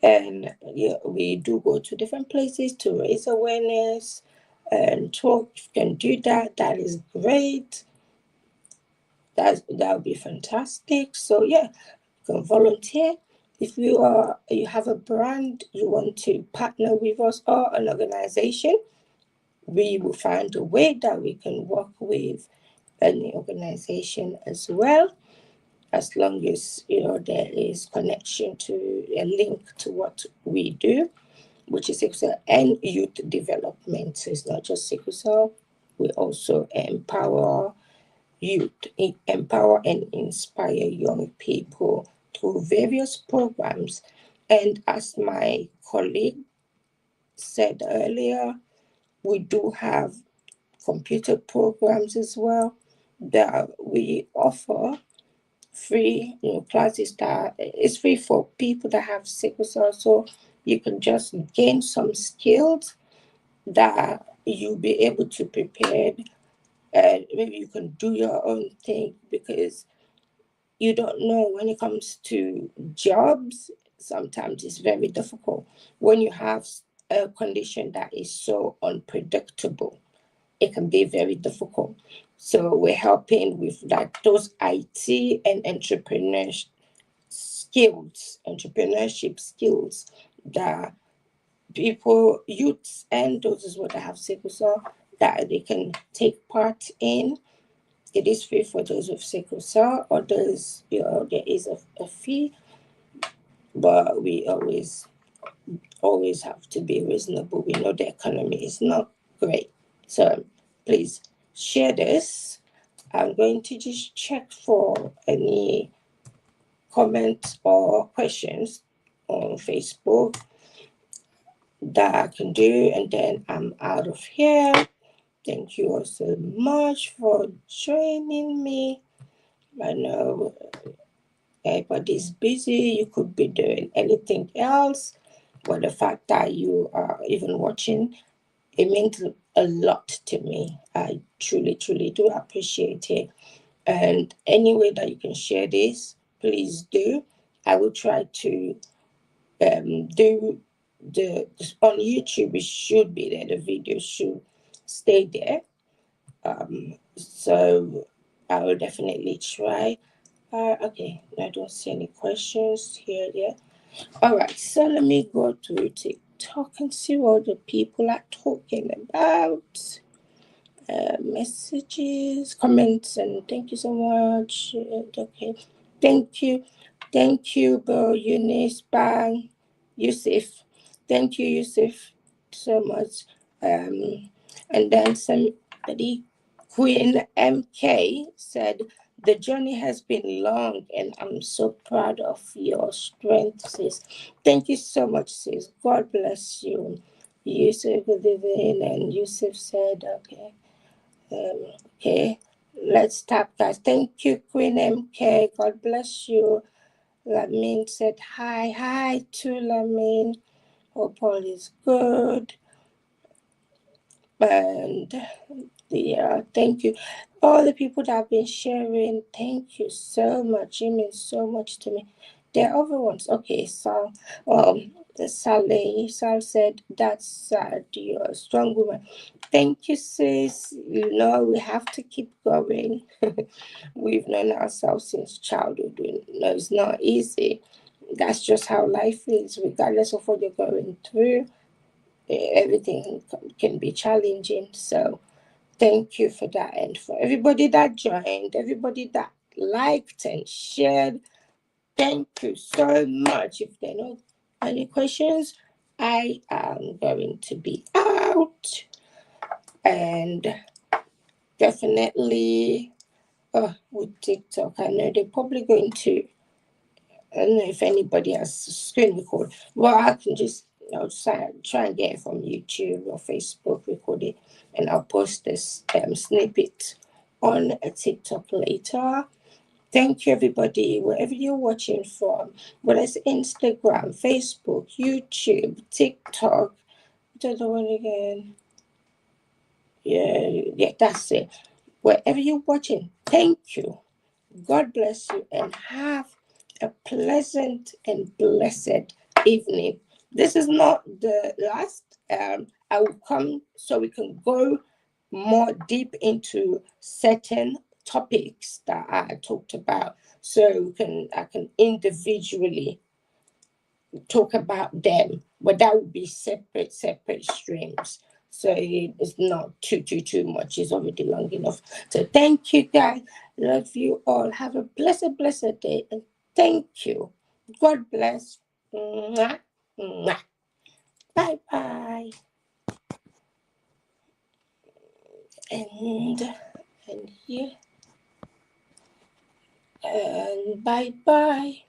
and yeah, we do go to different places to raise awareness and talk. If you can do that, that is great. That would be fantastic. So yeah, you can volunteer. If you have a brand, you want to partner with us or an organization, we will find a way that we can work with any organization as well, as long as there is connection to a link to what we do, which is sickle cell and youth development. So it's not just sickle cell. We also empower youth, empower and inspire young people through various programs. And as my colleague said earlier, we do have computer programs as well that we offer free, classes that is free for people that have sickle cell. So you can just gain some skills that you'll be able to prepare, and maybe you can do your own thing, because you don't know when it comes to jobs. Sometimes it's very difficult when you have a condition that is so unpredictable. It can be very difficult. So we're helping with like those IT and entrepreneurship skills that people, youths, and those as well that have sickle cell, that they can take part in. It is free for those with sickle cell. Others, there is a fee, but we always have to be reasonable. We know the economy is not great. So please share this. I'm going to just check for any comments or questions on Facebook that I can do, and then I'm out of here. Thank you all so much for joining me. I know everybody's busy, you could be doing anything else, but the fact that you are even watching, it means a lot to me. I truly, truly do appreciate it. And any way that you can share this, please do. I will try to do the on YouTube. It should be there. The video should stay there. So I will definitely try. Okay, I don't see any questions here yet. All right, so let me go to TikTok and see what the people are talking about. Messages, comments, and thank you so much. Okay, thank you, Bro Eunice Bang, Yusuf. Thank you, Yusuf, so much. And then somebody, Queen MK, said, the journey has been long and I'm so proud of your strength, sis. Thank you so much, sis. God bless you. Yusuf, good evening. And Yusuf said, okay. Okay, let's start, guys. Thank you, Queen MK. God bless you. Lamin said hi. Hi to Lamin. Hope all is good. And yeah, thank you. All the people that have been sharing, thank you so much. It means so much to me. There are other ones. Okay, so Sal said, that's sad. You're a strong woman. Thank you, sis. We have to keep going. We've known ourselves since childhood. We know it's not easy. That's just how life is, regardless of what you're going through. Everything can be challenging. So thank you for that. And for everybody that joined, everybody that liked and shared. Thank you so much. If there are no any questions, I am going to be out. And definitely, with TikTok, I know they're probably going to. I don't know if anybody has screen record. Well, I can just try and get it from YouTube or Facebook, record it, and I'll post this snippet on a TikTok later. Thank you, everybody, wherever you're watching from, whether it's Instagram, Facebook, YouTube, TikTok. What's the other one again? Yeah, that's it. Wherever you're watching, thank you. God bless you and have a pleasant and blessed evening. This is not the last. I will come so we can go more deep into certain topics that I talked about. So I can individually talk about them, but that would be separate streams. So it's not too much. It's already long enough. So thank you, guys. Love you all. Have a blessed day, and thank you. God bless. Mwah, mwah. Bye bye. And and here and bye bye.